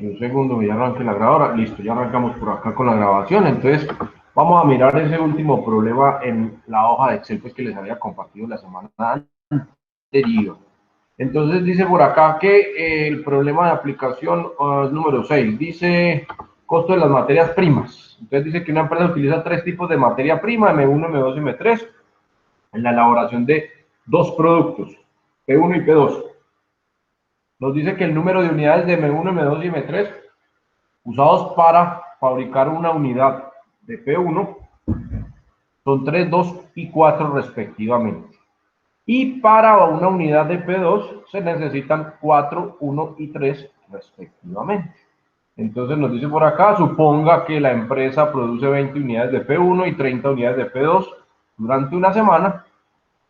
que un segundo me ya arranque la grabadora. Listo, ya arrancamos por acá con la grabación. Entonces, vamos a mirar ese último problema en la hoja de Excel pues, que les había compartido la semana anterior. Entonces, dice por acá que el problema de aplicación número 6 dice costo de las materias primas. Entonces, dice que una empresa utiliza 3 tipos de materia prima, M1, M2 y M3, en la elaboración de 2 productos, P1 y P2. Nos dice que el número de unidades de M1, M2 y M3 usados para fabricar una unidad de P1 son 3, 2 y 4 respectivamente. Y para una unidad de P2 se necesitan 4, 1 y 3 respectivamente. Entonces nos dice por acá, suponga que la empresa produce 20 unidades de P1 y 30 unidades de P2 durante una semana.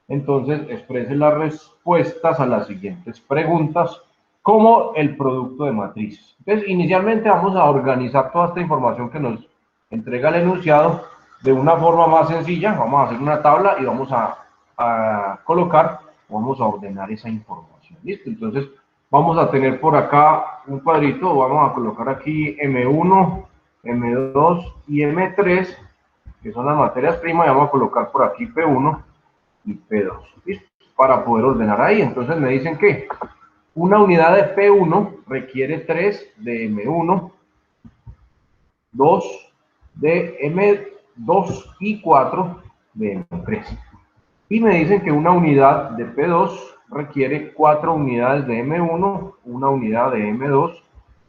Entonces exprese las respuestas a las siguientes preguntas como el producto de matrices. Entonces, inicialmente vamos a organizar toda esta información que nos entrega el enunciado de una forma más sencilla. Vamos a hacer una tabla y vamos a colocar, vamos a ordenar esa información. ¿Listo? Entonces, vamos a tener por acá un cuadrito, vamos a colocar aquí M1, M2 y M3, que son las materias primas, y vamos a colocar por aquí P1 y P2, ¿listo? Para poder ordenar ahí. Entonces me dicen que una unidad de P1 requiere 3 de M1, 2 de M2 y 4 de M3. Y me dicen que una unidad de P2 requiere 4 unidades de M1, una unidad de M2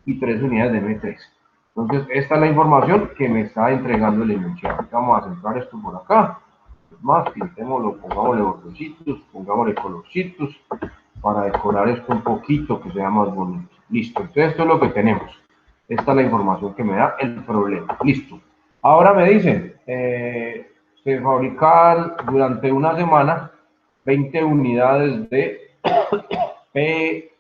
y 3 unidades de M3. Entonces, esta es la información que me está entregando el enunciado. Vamos a centrar esto por acá. Más, pintémoslo, pongámosle bordecitos, pongámosle colorcitos, para decorar esto un poquito, que sea más bonito. Listo, entonces esto es lo que tenemos. Esta es la información que me da el problema. Listo. Ahora me dicen, se fabrican durante una semana 20 unidades de P1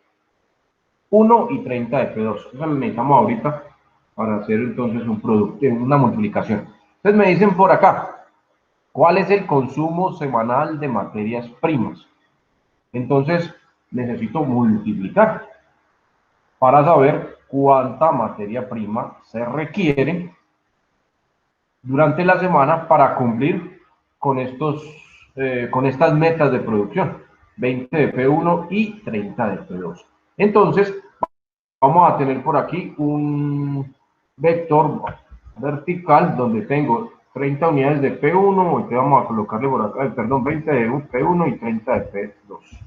y 30 de P2. Eso lo necesitamos ahorita para hacer entonces un producto, una multiplicación. Entonces me dicen por acá, ¿cuál es el consumo semanal de materias primas? Entonces, necesito multiplicar para saber cuánta materia prima se requiere durante la semana para cumplir con, con estas metas de producción, 20 de P1 y 30 de P2. Entonces, vamos a tener por aquí un vector vertical donde tengo 30 unidades de P1, y vamos a colocarle por acá, perdón, 20 de P1 y 30 de P2.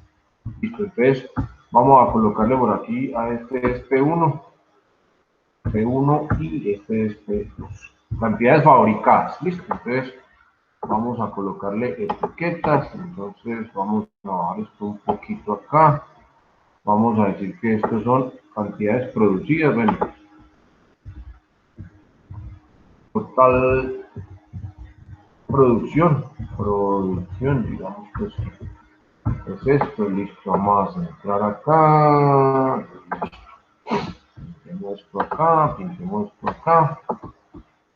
Listo, entonces vamos a colocarle por aquí a este es P1 y este es P2. Cantidades fabricadas, listo. Entonces vamos a colocarle etiquetas. Entonces vamos a bajar esto un poquito acá. Vamos a decir que estos son cantidades producidas. Bueno, total producción, digamos que es esto, listo. Vamos a entrar acá. Pintemos esto acá, pintemos esto acá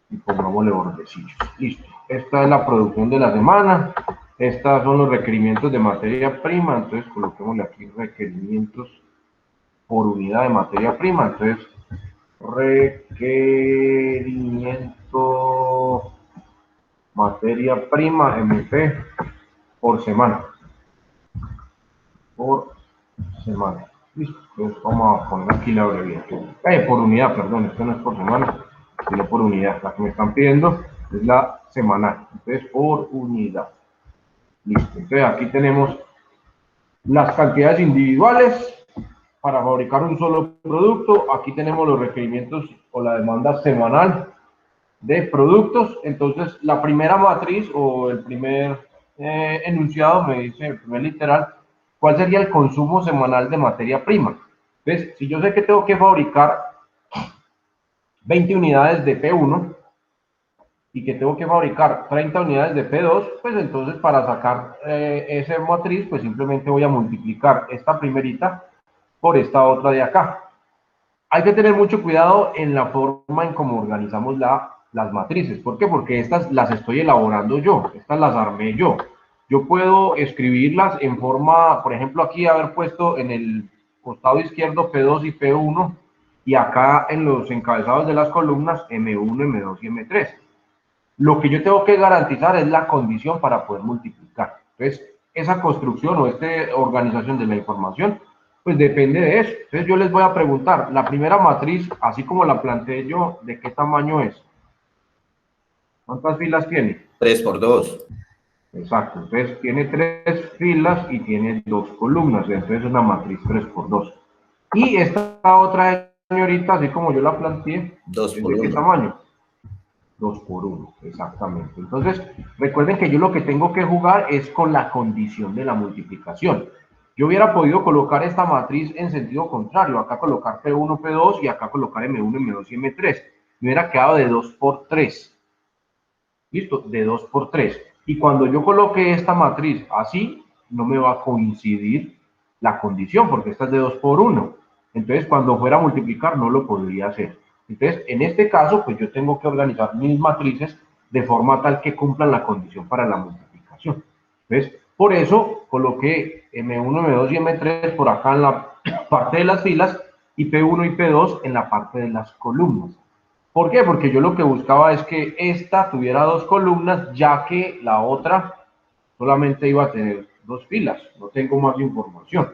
y pongámosle bordecillos. Listo. Esta es la producción de la semana. Estos son los requerimientos de materia prima. Entonces coloquémosle aquí requerimientos por unidad de materia prima. Entonces, requerimiento materia prima MP por semana. Por semana. Listo. Entonces vamos a poner aquí la abreviatura. Por unidad, perdón, esto no es por semana, sino por unidad. La que me están pidiendo es la semanal. Entonces, por unidad. Listo. Entonces, aquí tenemos las cantidades individuales para fabricar un solo producto. Aquí tenemos los requerimientos o la demanda semanal de productos. Entonces, la primera matriz o el primer enunciado me dice, el primer literal, ¿cuál sería el consumo semanal de materia prima? Entonces, si yo sé que tengo que fabricar 20 unidades de P1 y que tengo que fabricar 30 unidades de P2, pues entonces para sacar esa matriz, pues simplemente voy a multiplicar esta primerita por esta otra de acá. Hay que tener mucho cuidado en la forma en cómo organizamos las matrices. ¿Por qué? Porque estas las estoy elaborando yo, estas las armé yo. Yo puedo escribirlas en forma, por ejemplo, aquí haber puesto en el costado izquierdo P2 y P1 y acá en los encabezados de las columnas M1, M2 y M3. Lo que yo tengo que garantizar es la condición para poder multiplicar. Entonces, esa construcción o esta organización de la información, pues depende de eso. Entonces, yo les voy a preguntar, la primera matriz, así como la planteé yo, ¿de qué tamaño es? ¿Cuántas filas tiene? 3 por 2. Exacto, entonces tiene 3 filas y tiene 2 columnas, entonces es una matriz 3 por 2. Y esta otra señorita, así como yo la planteé, 2 ¿es por de qué 1. tamaño? 2 por 1, exactamente. Entonces, recuerden que yo lo que tengo que jugar es con la condición de la multiplicación. Yo hubiera podido colocar esta matriz en sentido contrario, acá colocar P1, P2 y acá colocar M1, M2 y M3. Me hubiera quedado de 2 por 3. ¿Listo? De 2 por 3. Y cuando yo coloque esta matriz así, no me va a coincidir la condición, porque esta es de 2 por 1. Entonces, cuando fuera a multiplicar, no lo podría hacer. Entonces, en este caso, pues yo tengo que organizar mis matrices de forma tal que cumplan la condición para la multiplicación. Entonces, por eso coloqué M1, M2 y M3 por acá en la parte de las filas y P1 y P2 en la parte de las columnas. ¿Por qué? Porque yo lo que buscaba es que esta tuviera 2 columnas, ya que la otra solamente iba a tener 2 filas. No tengo más información.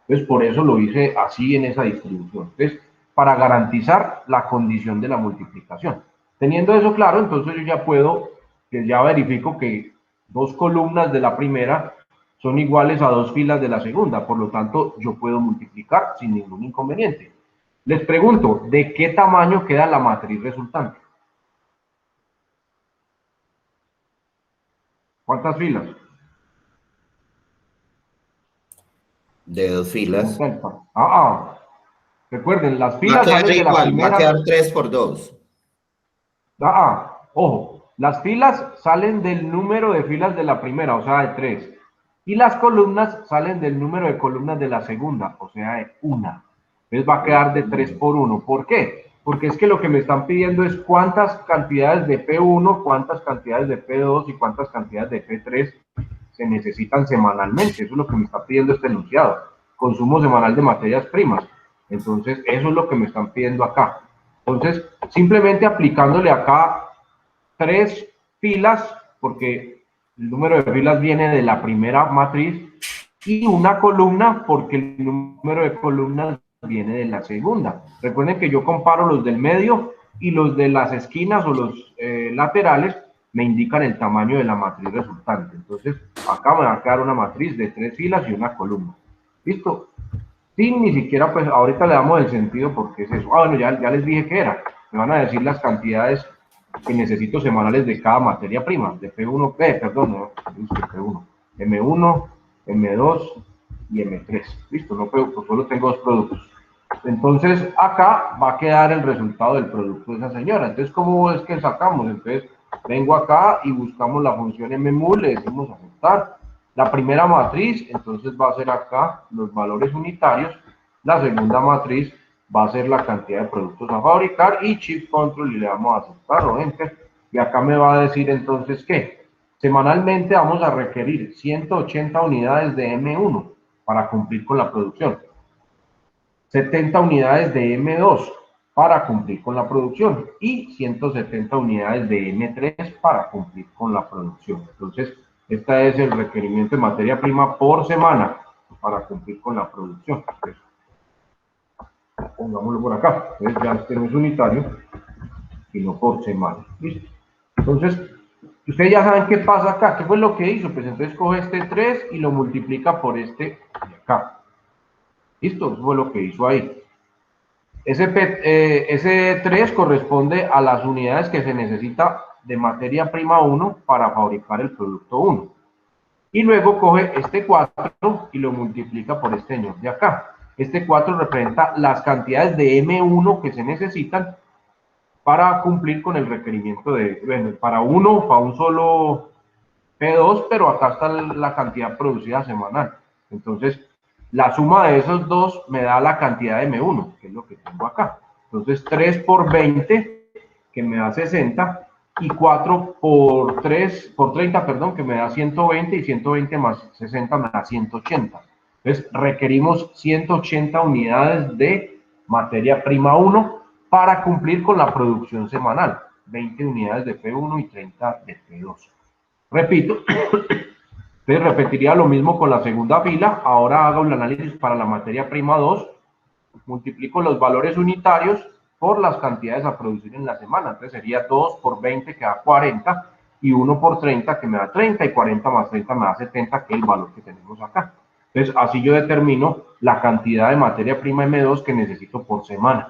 Entonces, por eso lo hice así en esa distribución. Entonces, para garantizar la condición de la multiplicación. Teniendo eso claro, entonces yo ya puedo, que ya verifico que 2 columnas de la primera son iguales a 2 filas de la segunda. Por lo tanto, yo puedo multiplicar sin ningún inconveniente. Les pregunto, ¿de qué tamaño queda la matriz resultante? ¿Cuántas filas? De 2 filas. Pregunta el par. Recuerden, las Va a filas quedar salen de la igual, va a primera. quedar 3 por 2. Ojo, las filas salen del número de filas de la primera, o sea, de 3. Y las columnas salen del número de columnas de la segunda, o sea, de 1. Entonces va a quedar de 3 por 1. ¿Por qué? Porque es que lo que me están pidiendo es cuántas cantidades de P1, cuántas cantidades de P2 y cuántas cantidades de P3 se necesitan semanalmente. Eso es lo que me está pidiendo este enunciado. Consumo semanal de materias primas. Entonces, eso es lo que me están pidiendo acá. Entonces, simplemente aplicándole acá 3 filas, porque el número de filas viene de la primera matriz, y una columna, porque el número de columnas viene de la segunda. Recuerden que yo comparo los del medio y los de las esquinas o los laterales me indican el tamaño de la matriz resultante. Entonces, acá me va a quedar una matriz de 3 filas y una columna. ¿Listo? Sin ni siquiera, pues ahorita le damos el sentido porque es eso. Bueno, ya les dije que era. Me van a decir las cantidades que necesito semanales de cada materia prima, de P1, perdón, no, P1, M1, M2 y M3. Listo, no, pues solo tengo 2 productos. Entonces, acá va a quedar el resultado del producto de esa señora. Entonces, ¿cómo es que sacamos? Entonces, vengo acá y buscamos la función mmul, le decimos aceptar. La primera matriz, entonces va a ser acá los valores unitarios. La segunda matriz va a ser la cantidad de productos a fabricar y Shift Control y le damos a aceptar o Enter. Y acá me va a decir entonces que semanalmente vamos a requerir 180 unidades de M1 para cumplir con la producción. 70 unidades de M2 para cumplir con la producción y 170 unidades de M3 para cumplir con la producción. Entonces, este es el requerimiento de materia prima por semana para cumplir con la producción. Entonces, pongámoslo por acá. Entonces, ya este no es unitario, sino por semana. ¿Listo? Entonces, ustedes ya saben qué pasa acá. ¿Qué fue lo que hizo? Pues entonces coge este 3 y lo multiplica por este de acá. ¿Listo? Eso fue lo que hizo ahí. Ese 3 corresponde a las unidades que se necesita de materia prima 1 para fabricar el producto 1. Y luego coge este 4 y lo multiplica por este señor de acá. Este 4 representa las cantidades de M1 que se necesitan para cumplir con el requerimiento de, bueno, para un solo P2, pero acá está la cantidad producida semanal. Entonces, la suma de esos dos me da la cantidad de M1, que es lo que tengo acá. Entonces, 3 por 20, que me da 60, y 4 por 3, por 30, perdón, que me da 120, y 120 más 60 me da 180. Entonces, requerimos 180 unidades de materia prima 1 para cumplir con la producción semanal, 20 unidades de P1 y 30 de P2. Repito, entonces repetiría lo mismo con la segunda fila. Ahora hago el análisis para la materia prima 2, multiplico los valores unitarios por las cantidades a producir en la semana. Entonces sería 2 por 20 que da 40 y 1 por 30 que me da 30 y 40 más 30 me da 70, que es el valor que tenemos acá. Entonces así yo determino la cantidad de materia prima M2 que necesito por semana.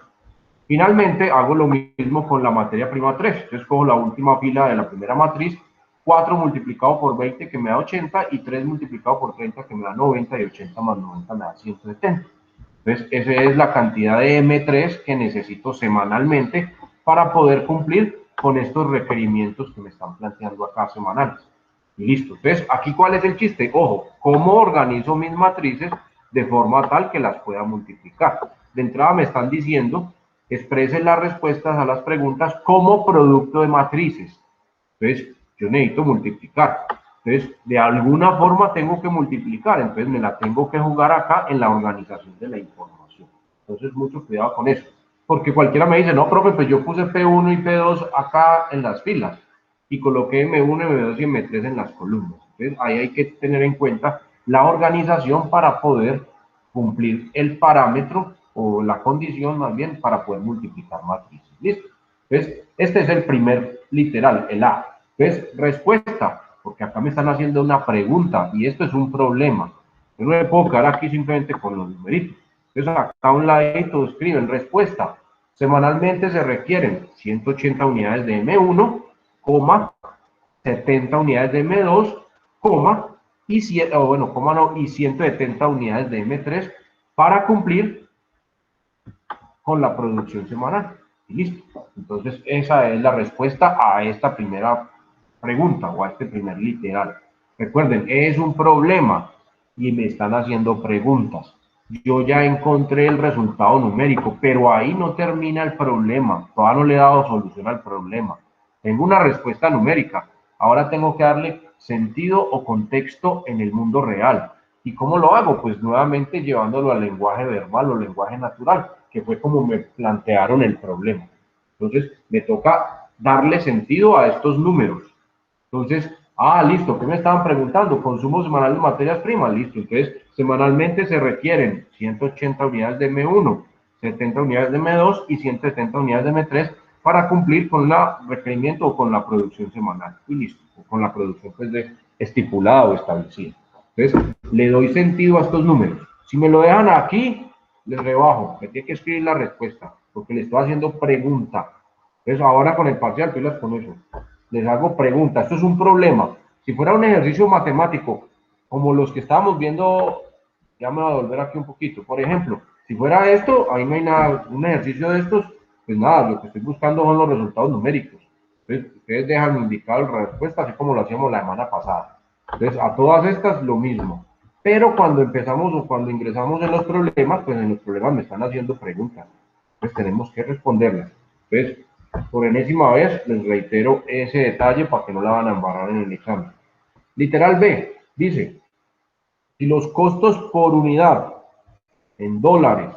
Finalmente hago lo mismo con la materia prima 3. Entonces cojo la última fila de la primera matriz, 4 multiplicado por 20 que me da 80 y 3 multiplicado por 30 que me da 90 y 80 más 90 me da 170. Entonces esa es la cantidad de M3 que necesito semanalmente para poder cumplir con estos requerimientos que me están planteando acá semanales. Y listo. Entonces aquí ¿cuál es el chiste? Ojo, ¿cómo organizo mis matrices de forma tal que las pueda multiplicar? De entrada me están diciendo expresen las respuestas a las preguntas como producto de matrices. Entonces, yo necesito multiplicar. Entonces, de alguna forma tengo que multiplicar. Entonces, me la tengo que jugar acá en la organización de la información. Entonces, mucho cuidado con eso. Porque cualquiera me dice, no, profe, pues yo puse P1 y P2 acá en las filas y coloqué M1, M2 y M3 en las columnas. Entonces, ahí hay que tener en cuenta la organización para poder cumplir el parámetro o la condición más bien para poder multiplicar matrices. ¿Listo? Entonces, este es el primer literal, el A. Entonces, respuesta, porque acá me están haciendo una pregunta y esto es un problema. Yo no me puedo quedar aquí simplemente con los numeritos. Entonces, acá a un ladito escriben respuesta. Semanalmente se requieren 180 unidades de M1, 70 unidades de M2, y 170 unidades de M3 para cumplir con la producción semanal. Y listo. Entonces, esa es la respuesta a esta primera pregunta o a este primer literal. Recuerden, es un problema y me están haciendo preguntas. Yo ya encontré el resultado numérico, pero ahí no termina el problema. Todavía no le he dado solución al problema. Tengo una respuesta numérica. Ahora tengo que darle sentido o contexto en el mundo real. ¿Y cómo lo hago? Pues nuevamente llevándolo al lenguaje verbal o lenguaje natural, que fue como me plantearon el problema. Entonces, me toca darle sentido a estos números. Entonces, listo, ¿qué me estaban preguntando? Consumo semanal de materias primas, listo. Entonces, semanalmente se requieren 180 unidades de M1, 70 unidades de M2 y 170 unidades de M3 para cumplir con el requerimiento o con la producción semanal. Y listo, o con la producción pues, estipulada o establecida. Entonces, le doy sentido a estos números. Si me lo dejan aquí, les rebajo. Me tiene que escribir la respuesta, porque le estoy haciendo pregunta. Entonces, ahora con el parcial, pilas con eso. Les hago preguntas. Esto es un problema. Si fuera un ejercicio matemático, como los que estábamos viendo, ya me voy a volver aquí un poquito. Por ejemplo, si fuera esto, ahí no hay nada, un ejercicio de estos, pues nada, lo que estoy buscando son los resultados numéricos. Entonces, ustedes dejan indicado la respuesta, así como lo hacíamos la semana pasada. Entonces, a todas estas lo mismo. Pero cuando empezamos o cuando ingresamos en los problemas, pues en los problemas me están haciendo preguntas. Pues tenemos que responderlas. Entonces, por enésima vez, les reitero ese detalle para que no la van a embarrar en el examen. Literal B, dice, si los costos por unidad en dólares,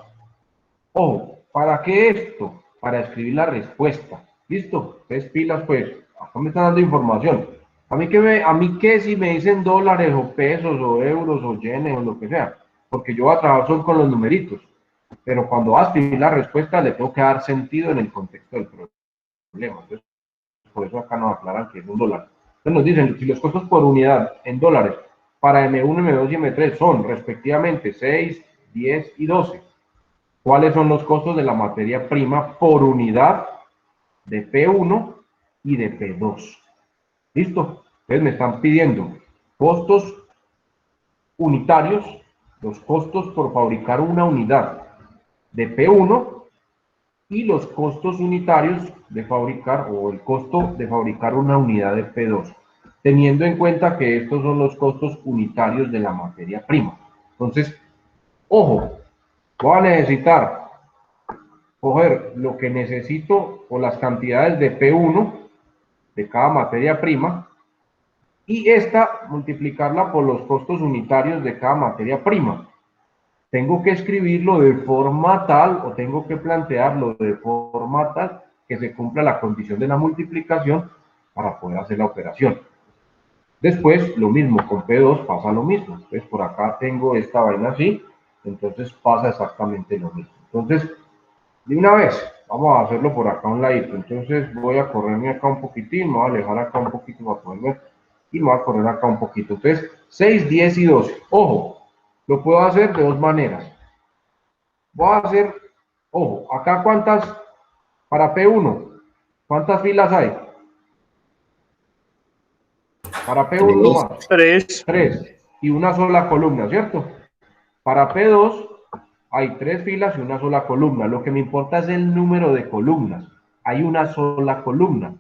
ojo, ¿para qué esto? Para escribir la respuesta. ¿Listo? Entonces, pilas, pues, acá me están dando información. A mí qué si me dicen dólares o pesos o euros o yenes o lo que sea, porque yo voy a trabajar solo con los numeritos. Pero cuando vas a escribir la respuesta, le tengo que dar sentido en el contexto del problema. Entonces, por eso acá nos aclaran que es un dólar. Entonces nos dicen, si los costos por unidad en dólares para M1, M2 y M3 son respectivamente 6, 10 y 12, ¿cuáles son los costos de la materia prima por unidad de P1 y de P2? ¿Listo? Entonces me están pidiendo costos unitarios, los costos por fabricar una unidad de P1 y los costos unitarios de fabricar o el costo de fabricar una unidad de P2, teniendo en cuenta que estos son los costos unitarios de la materia prima. Entonces, ojo, voy a necesitar coger lo que necesito o las cantidades de P1 de cada materia prima y esta multiplicarla por los costos unitarios de cada materia prima. tengo que escribirlo de forma tal, o tengo que plantearlo de forma tal, que se cumpla la condición de la multiplicación para poder hacer la operación. Después, lo mismo, con P2 pasa lo mismo. Entonces, por acá tengo esta vaina así, entonces pasa exactamente lo mismo. Entonces, de una vez, vamos a hacerlo por acá a un ladito. Entonces, voy a correrme acá un poquitín, me voy a alejar acá un poquito para poder ver, y me voy a correr acá un poquito. Entonces, 6, 10 y 12. Ojo, lo puedo hacer de dos maneras. Voy a hacer, ojo, acá cuántas, para P1, ¿cuántas filas hay? Para P1 3. nomás, Tres. 3 y una sola columna, ¿cierto? Para P2 hay 3 filas y una sola columna. Lo que me importa es el número de columnas. Hay una sola columna.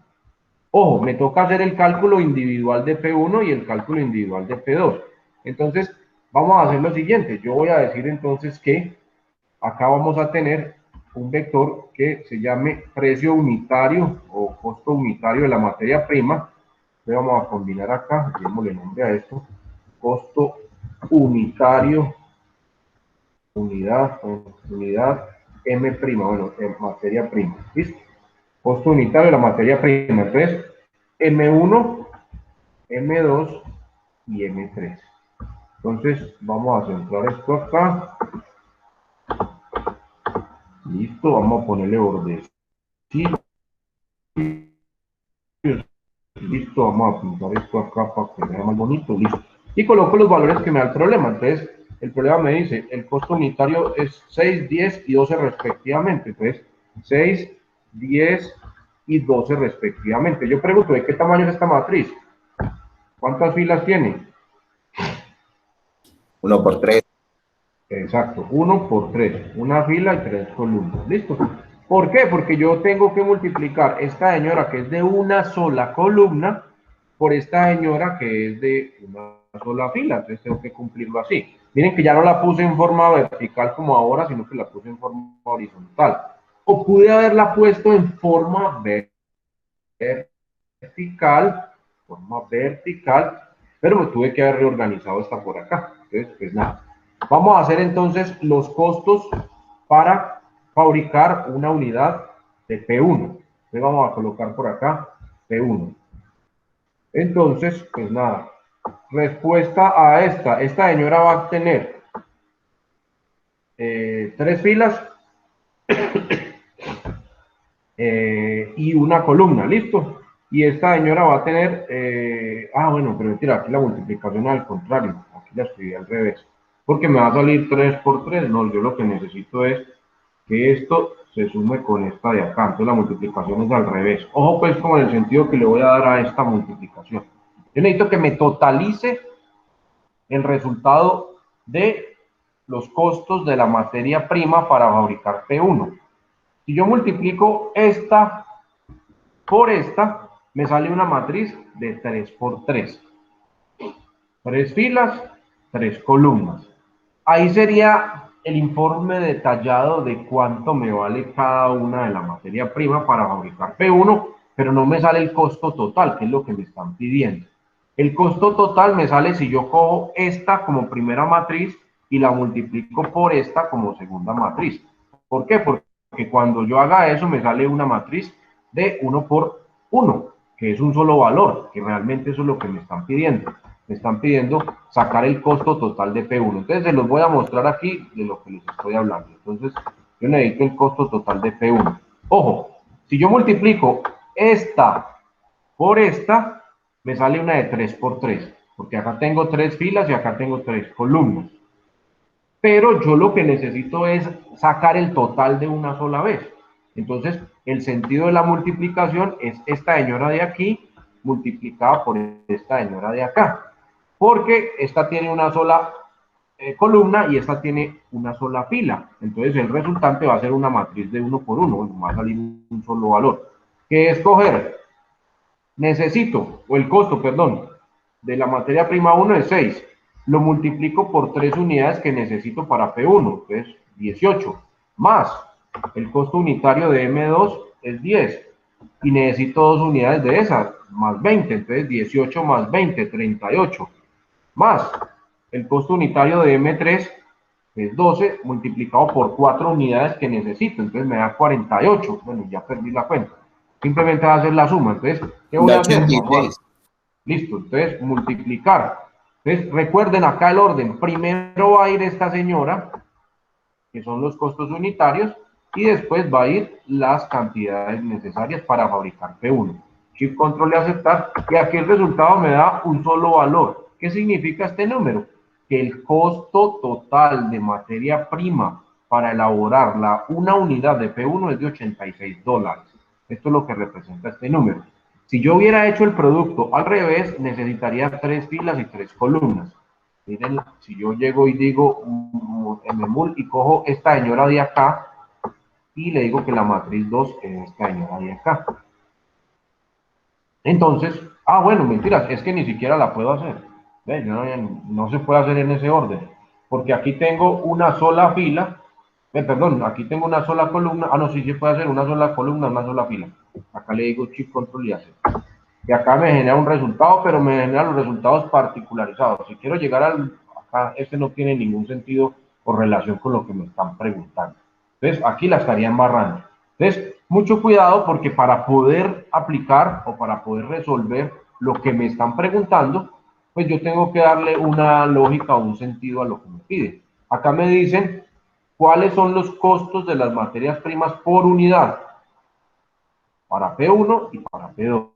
Ojo, me toca hacer el cálculo individual de P1 y el cálculo individual de P2. Entonces, vamos a hacer lo siguiente. Yo voy a decir entonces que acá vamos a tener un vector que se llame precio unitario o costo unitario de la materia prima. Entonces vamos a combinar acá, démosle nombre a esto, costo unitario, unidad M prima, bueno, materia prima, ¿listo? Costo unitario de la materia prima, entonces M1, M2 y M3. Entonces vamos a centrar esto acá, listo, vamos a ponerle orden. Sí, listo, vamos a pintar esto acá para que vea más bonito, listo. Y coloco los valores que me da el problema. Entonces, el problema me dice, el costo unitario es 6, 10 y 12 respectivamente. Entonces, 6, 10 y 12 respectivamente. Yo pregunto, ¿de qué tamaño es esta matriz? ¿Cuántas filas tiene? 1 por 3. Exacto, 1 por 3, una fila y 3 columnas. ¿Listo? ¿Por qué? Porque yo tengo que multiplicar esta señora que es de una sola columna por esta señora que es de una sola fila. Entonces tengo que cumplirlo así. Miren que ya no la puse en forma vertical como ahora, sino que la puse en forma horizontal. O pude haberla puesto en vertical, pero me tuve que haber reorganizado esta por acá. Entonces, pues nada. Vamos a hacer entonces los costos para fabricar una unidad de P1. Entonces vamos a colocar por acá P1. Entonces, pues nada. Respuesta a esta señora va a tener 3 filas y una columna, ¿listo? Y esta señora va a tener, bueno, pero mentira, aquí la multiplicación es al contrario, aquí la escribí al revés, porque me va a salir 3 por 3, no, yo lo que necesito es que esto se sume con esta de acá, entonces la multiplicación es al revés. Ojo pues con el sentido que le voy a dar a esta multiplicación. Yo necesito que me totalice el resultado de los costos de la materia prima para fabricar P1. Si yo multiplico esta por esta, me sale una matriz de 3 por 3. 3 filas, 3 columnas. Ahí sería el informe detallado de cuánto me vale cada una de la materia prima para fabricar P1, pero no me sale el costo total, que es lo que me están pidiendo. El costo total me sale si yo cojo esta como primera matriz y la multiplico por esta como segunda matriz. ¿Por qué? Porque cuando yo haga eso me sale una matriz de 1 por 1, que es un solo valor, que realmente eso es lo que me están pidiendo. Me están pidiendo sacar el costo total de P1. Entonces se los voy a mostrar aquí de lo que les estoy hablando. Entonces yo necesito el costo total de P1. Ojo, si yo multiplico esta por esta, me sale una de 3 por 3, porque acá tengo 3 filas y acá tengo 3 columnas. Pero yo lo que necesito es sacar el total de una sola vez. Entonces, el sentido de la multiplicación es esta señora de aquí multiplicada por esta señora de acá. Porque esta tiene una sola columna y esta tiene una sola fila. Entonces, el resultante va a ser una matriz de 1 por 1. Va a salir un solo valor. ¿Qué escoger? Necesito, o el costo, perdón, de la materia prima 1 es 6. Lo multiplico por 3 unidades que necesito para P1, que es 18. Más el costo unitario de M2 es 10. Y necesito 2 unidades de esas, más 20. Entonces 18 más 20, 38. Más el costo unitario de M3, que es 12, multiplicado por 4 unidades que necesito, entonces me da 48. Bueno, ya perdí la cuenta. Simplemente va a hacer la suma. Entonces, ¿qué voy Da a hacer? Vamos 86. listo, entonces multiplicar. Entonces, recuerden acá el orden. Primero va a ir esta señora, que son los costos unitarios, y después va a ir las cantidades necesarias para fabricar P1. Shift Control y aceptar, y aquí el resultado me da un solo valor. ¿Qué significa este número? Que el costo total de materia prima para elaborar una unidad de P1 es de $86. Esto es lo que representa este número. Si yo hubiera hecho el producto al revés, necesitaría 3 filas y 3 columnas. Miren, si yo llego y digo mmul y cojo esta señora de acá y le digo que la matriz 2 es esta señora de acá. Entonces, bueno, mentiras, es que ni siquiera la puedo hacer. No se puede hacer en ese orden, porque aquí tengo una sola fila, perdón, aquí tengo una sola columna, no, sí se puede hacer una sola columna, una sola fila. Acá le digo Shift Control y hacer. Y acá me genera un resultado, pero me genera los resultados particularizados. Si quiero llegar acá, este no tiene ningún sentido o relación con lo que me están preguntando. Entonces, aquí la estaría embarrando. Entonces, mucho cuidado porque para poder aplicar o para poder resolver lo que me están preguntando, pues yo tengo que darle una lógica o un sentido a lo que me piden. Acá me dicen cuáles son los costos de las materias primas por unidad para P1 y para P2.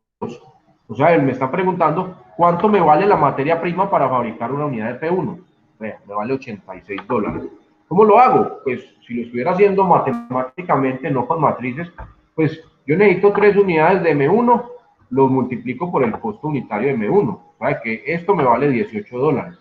O sea, él me está preguntando cuánto me vale la materia prima para fabricar una unidad de P1. Vea, me vale $86. ¿Cómo lo hago? Pues si lo estuviera haciendo matemáticamente, no con matrices, pues yo necesito 3 unidades de M1, los multiplico por el costo unitario de M1. O sea, que esto me vale $18.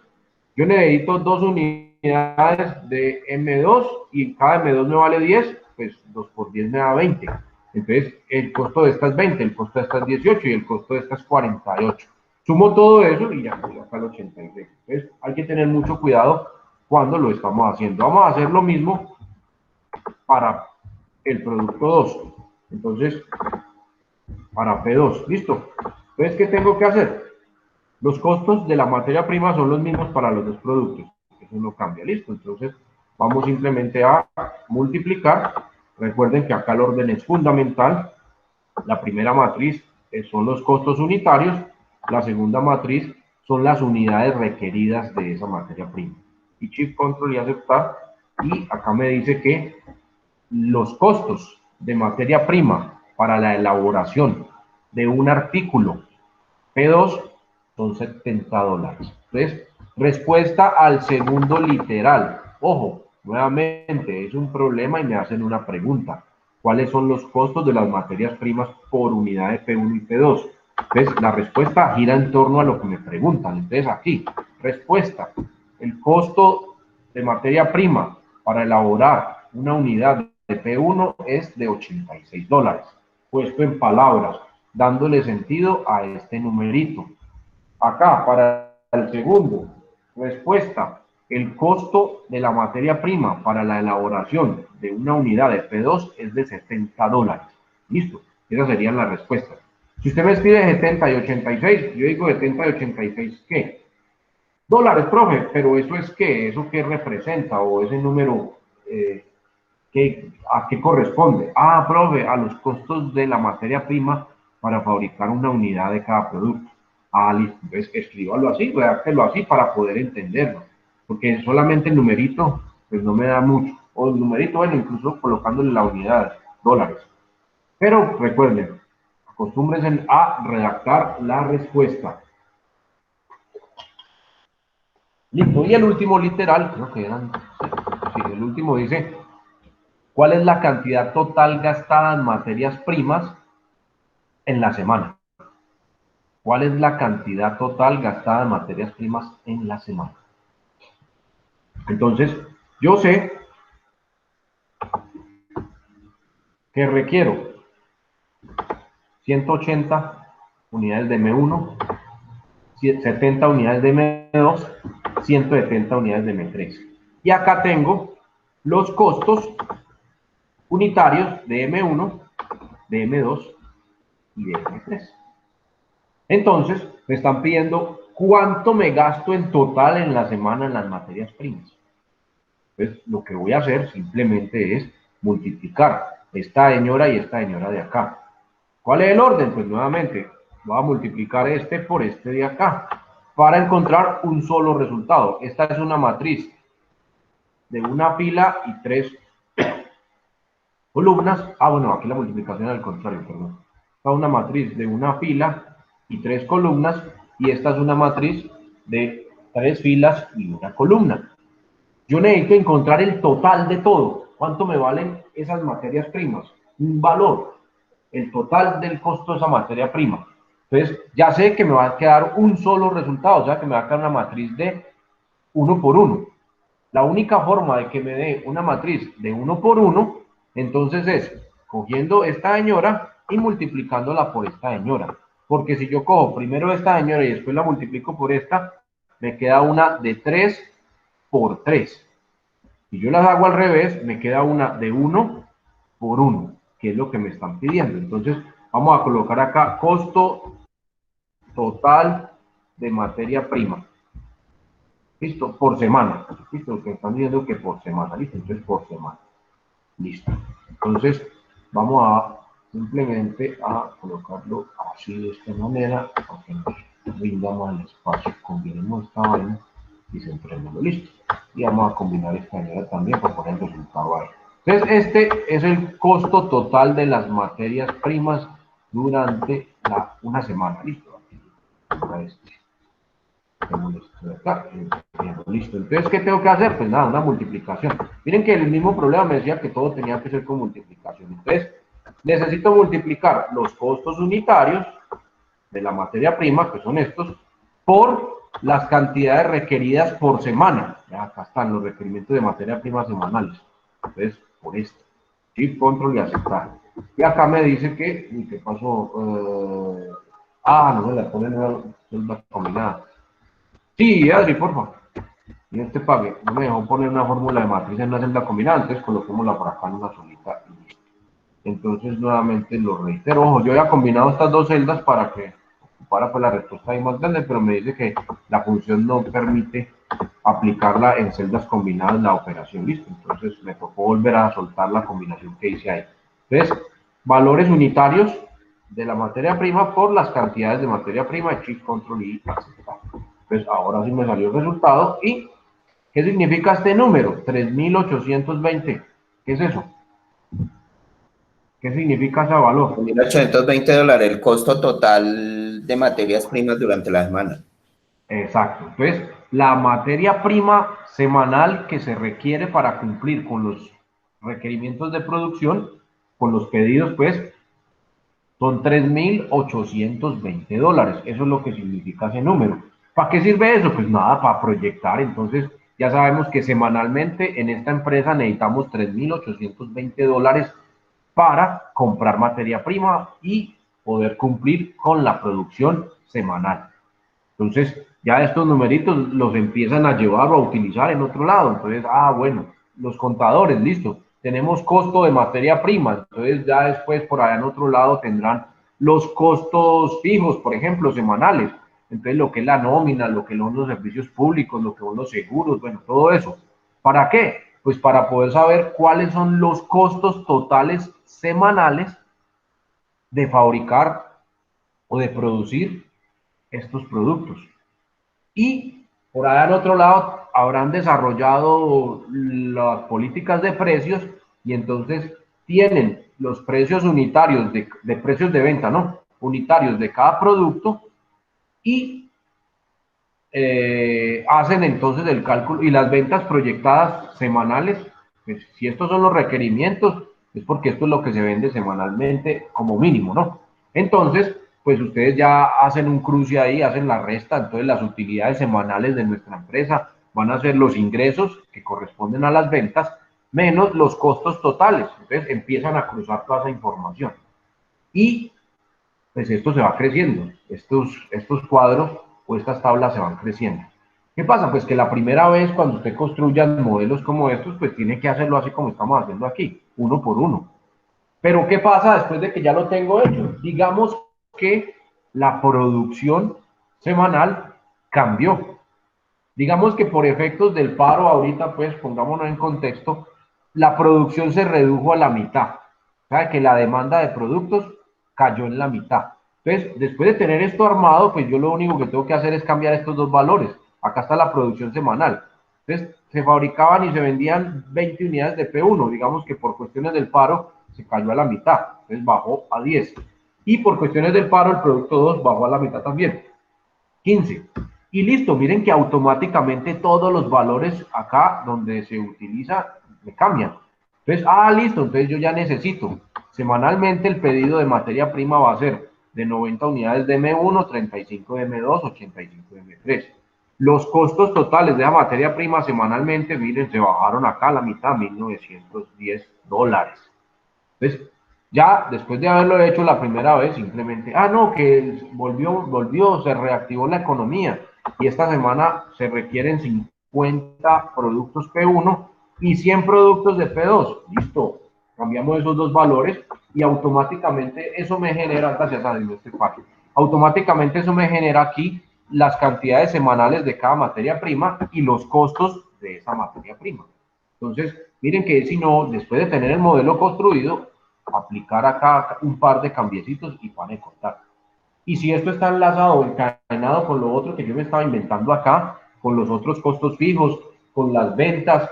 Yo necesito 2 unidades de M2 y cada M2 me vale 10, pues 2 por 10 me da 20. Entonces, el costo de esta es 20, el costo de esta es 18 y el costo de esta es 48. Sumo todo eso y ya voy acá al 86. Entonces, hay que tener mucho cuidado cuando lo estamos haciendo. Vamos a hacer lo mismo para el producto 2. Entonces, para P2, ¿listo? Entonces, ¿qué tengo que hacer? Los costos de la materia prima son los mismos para los dos productos. Eso no cambia, ¿listo? Entonces, vamos simplemente a multiplicar. Recuerden que acá el orden es fundamental. La primera matriz son los costos unitarios. La segunda matriz son las unidades requeridas de esa materia prima. Y Shift Control y aceptar. Y acá me dice que los costos de materia prima para la elaboración de un artículo P2 son $70. Entonces, respuesta al segundo literal. Ojo, nuevamente es un problema y me hacen una pregunta. ¿Cuáles son los costos de las materias primas por unidad de P1 y P2? Entonces, la respuesta gira en torno a lo que me preguntan. Entonces, aquí, respuesta. El costo de materia prima para elaborar una unidad de P1 es de $86. Puesto en palabras, dándole sentido a este numerito. Acá, para el segundo, respuesta, el costo de la materia prima para la elaboración de una unidad de P2 es de $70. Listo, esas serían las respuestas. Si usted me escribe 70 y 86, yo digo 70 y 86, ¿qué? Dólares, profe, pero ¿eso es qué? ¿Eso qué representa? ¿O ese número a qué corresponde? Profe, a los costos de la materia prima para fabricar una unidad de cada producto. Listo. Entonces escríbalo así, redactelo así para poder entenderlo. Porque solamente el numerito, pues no me da mucho. O el numerito, bueno, incluso colocándole la unidad, dólares. Pero recuerden, acostúmbrense a redactar la respuesta. Listo. Y el último literal, creo que eran, sí, el último dice, ¿cuál es la cantidad total gastada en materias primas en la semana? ¿Cuál es la cantidad total gastada en materias primas en la semana? Entonces, yo sé que requiero 180 unidades de M1, 70 unidades de M2, 170 unidades de M3. Y acá tengo los costos unitarios de M1, de M2 y de M3. Entonces, me están pidiendo cuánto me gasto en total en la semana en las materias primas. Entonces, lo que voy a hacer simplemente es multiplicar esta señora y esta señora de acá. ¿Cuál es el orden? Pues nuevamente, voy a multiplicar este por este de acá para encontrar un solo resultado. Esta es una matriz de una fila y 3 columnas. Bueno, aquí la multiplicación es al contrario, perdón. Esta es una matriz de una fila y 3 columnas, y esta es una matriz de 3 filas y una columna. Yo necesito encontrar el total de todo. ¿Cuánto me valen esas materias primas? Un valor, el total del costo de esa materia prima. Entonces, ya sé que me va a quedar un solo resultado, o sea, que me va a quedar una matriz de 1 por 1. La única forma de que me dé una matriz de 1 por 1, entonces es cogiendo esta señora y multiplicándola por esta señora. Porque si yo cojo primero esta señora y después la multiplico por esta, me queda una de 3 por 3. Si yo las hago al revés, me queda una de 1 por 1, que es lo que me están pidiendo. Entonces, vamos a colocar acá costo total de materia prima. Listo, por semana. Listo, que están diciendo que por semana. Listo, entonces por semana. Listo. Entonces, vamos a simplemente a colocarlo así de esta manera, para que nos rinda más el espacio. Combinemos esta vaina y centrémoslo. Listo. Y vamos a combinar esta manera también para poner el resultado ahí. Entonces, este es el costo total de las materias primas durante una semana. Listo. Listo. Entonces, ¿qué tengo que hacer? Pues nada, una multiplicación. Miren que el mismo problema me decía que todo tenía que ser con multiplicación. Entonces, necesito multiplicar los costos unitarios de la materia prima, que son estos, por las cantidades requeridas por semana. Ya acá están los requerimientos de materia prima semanales. Entonces, por esto. Shift, control y aceptar. Y acá me dice que, ¿qué pasó? No me la ponen en la combinada. Sí, Adri, por favor. Y este pague, no me dejó poner una fórmula de matriz en una celda combinada, entonces coloquémosla por acá en una solita y listo. Entonces, nuevamente lo reitero. Ojo, yo había combinado estas dos celdas para que ocupara pues la respuesta ahí más grande, pero me dice que la función no permite aplicarla en celdas combinadas la operación. Listo. Entonces, me tocó volver a soltar la combinación que hice ahí. Entonces, valores unitarios de la materia prima por las cantidades de materia prima, Shift, Control y aceptar. Pues ahora sí me salió el resultado. ¿Y qué significa este número? 3.820. ¿Qué es eso? ¿Qué significa ese valor? $1.820 el costo total de materias primas durante la semana. Exacto. Entonces, la materia prima semanal que se requiere para cumplir con los requerimientos de producción, con los pedidos, pues, son $3.820. Eso es lo que significa ese número. ¿Para qué sirve eso? Pues nada, para proyectar. Entonces, ya sabemos que semanalmente en esta empresa necesitamos $3.820 para comprar materia prima y poder cumplir con la producción semanal. Entonces, ya estos numeritos los empiezan a llevar o a utilizar en otro lado. Entonces, bueno, los contadores, listo. Tenemos costo de materia prima. Entonces, ya después por allá en otro lado tendrán los costos fijos, por ejemplo, semanales. Entonces, lo que es la nómina, lo que son los servicios públicos, lo que son los seguros, bueno, todo eso. ¿Para qué? Pues para poder saber cuáles son los costos totales semanales de fabricar o de producir estos productos. Y por allá al otro lado habrán desarrollado las políticas de precios y entonces tienen los precios unitarios de precios de venta, ¿no? Unitarios de cada producto y hacen entonces el cálculo y las ventas proyectadas semanales. Pues, si estos son los requerimientos, es porque esto es lo que se vende semanalmente como mínimo, ¿no? Entonces, pues ustedes ya hacen un cruce ahí, hacen la resta, entonces las utilidades semanales de nuestra empresa van a ser los ingresos que corresponden a las ventas menos los costos totales. Entonces empiezan a cruzar toda esa información. Y pues esto se va creciendo, estos cuadros o estas tablas se van creciendo. ¿Qué pasa? Pues que la primera vez cuando usted construya modelos como estos, pues tiene que hacerlo así como estamos haciendo aquí, uno por uno. Pero ¿qué pasa después de que ya lo tengo hecho? Digamos que la producción semanal cambió. Digamos que por efectos del paro ahorita, pues pongámonos en contexto, la producción se redujo a la mitad. O sea, que la demanda de productos cayó en la mitad. Entonces, después de tener esto armado, pues yo lo único que tengo que hacer es cambiar estos dos valores. Acá está la producción semanal. Entonces, se fabricaban y se vendían 20 unidades de P1. Digamos que por cuestiones del paro se cayó a la mitad. Entonces, bajó a 10. Y por cuestiones del paro, el producto 2 bajó a la mitad también. 15. Y listo, miren que automáticamente todos los valores acá donde se utiliza me cambian. Entonces, listo, entonces yo ya necesito. Semanalmente el pedido de materia prima va a ser de 90 unidades de M1, 35 de M2, 85 de M3. Los costos totales de la materia prima semanalmente, miren, se bajaron acá a la mitad, $1,910. Entonces, ya después de haberlo hecho la primera vez, simplemente, no, que volvió, se reactivó la economía y esta semana se requieren 50 productos P1 y 100 productos de P2. Listo, cambiamos esos dos valores y automáticamente eso me genera, gracias a Dios, automáticamente eso me genera aquí las cantidades semanales de cada materia prima y los costos de esa materia prima. Entonces, miren que si no, después de tener el modelo construido, aplicar acá un par de cambiecitos y van a contar. Y si esto está enlazado, encadenado con lo otro que yo me estaba inventando acá, con los otros costos fijos, con las ventas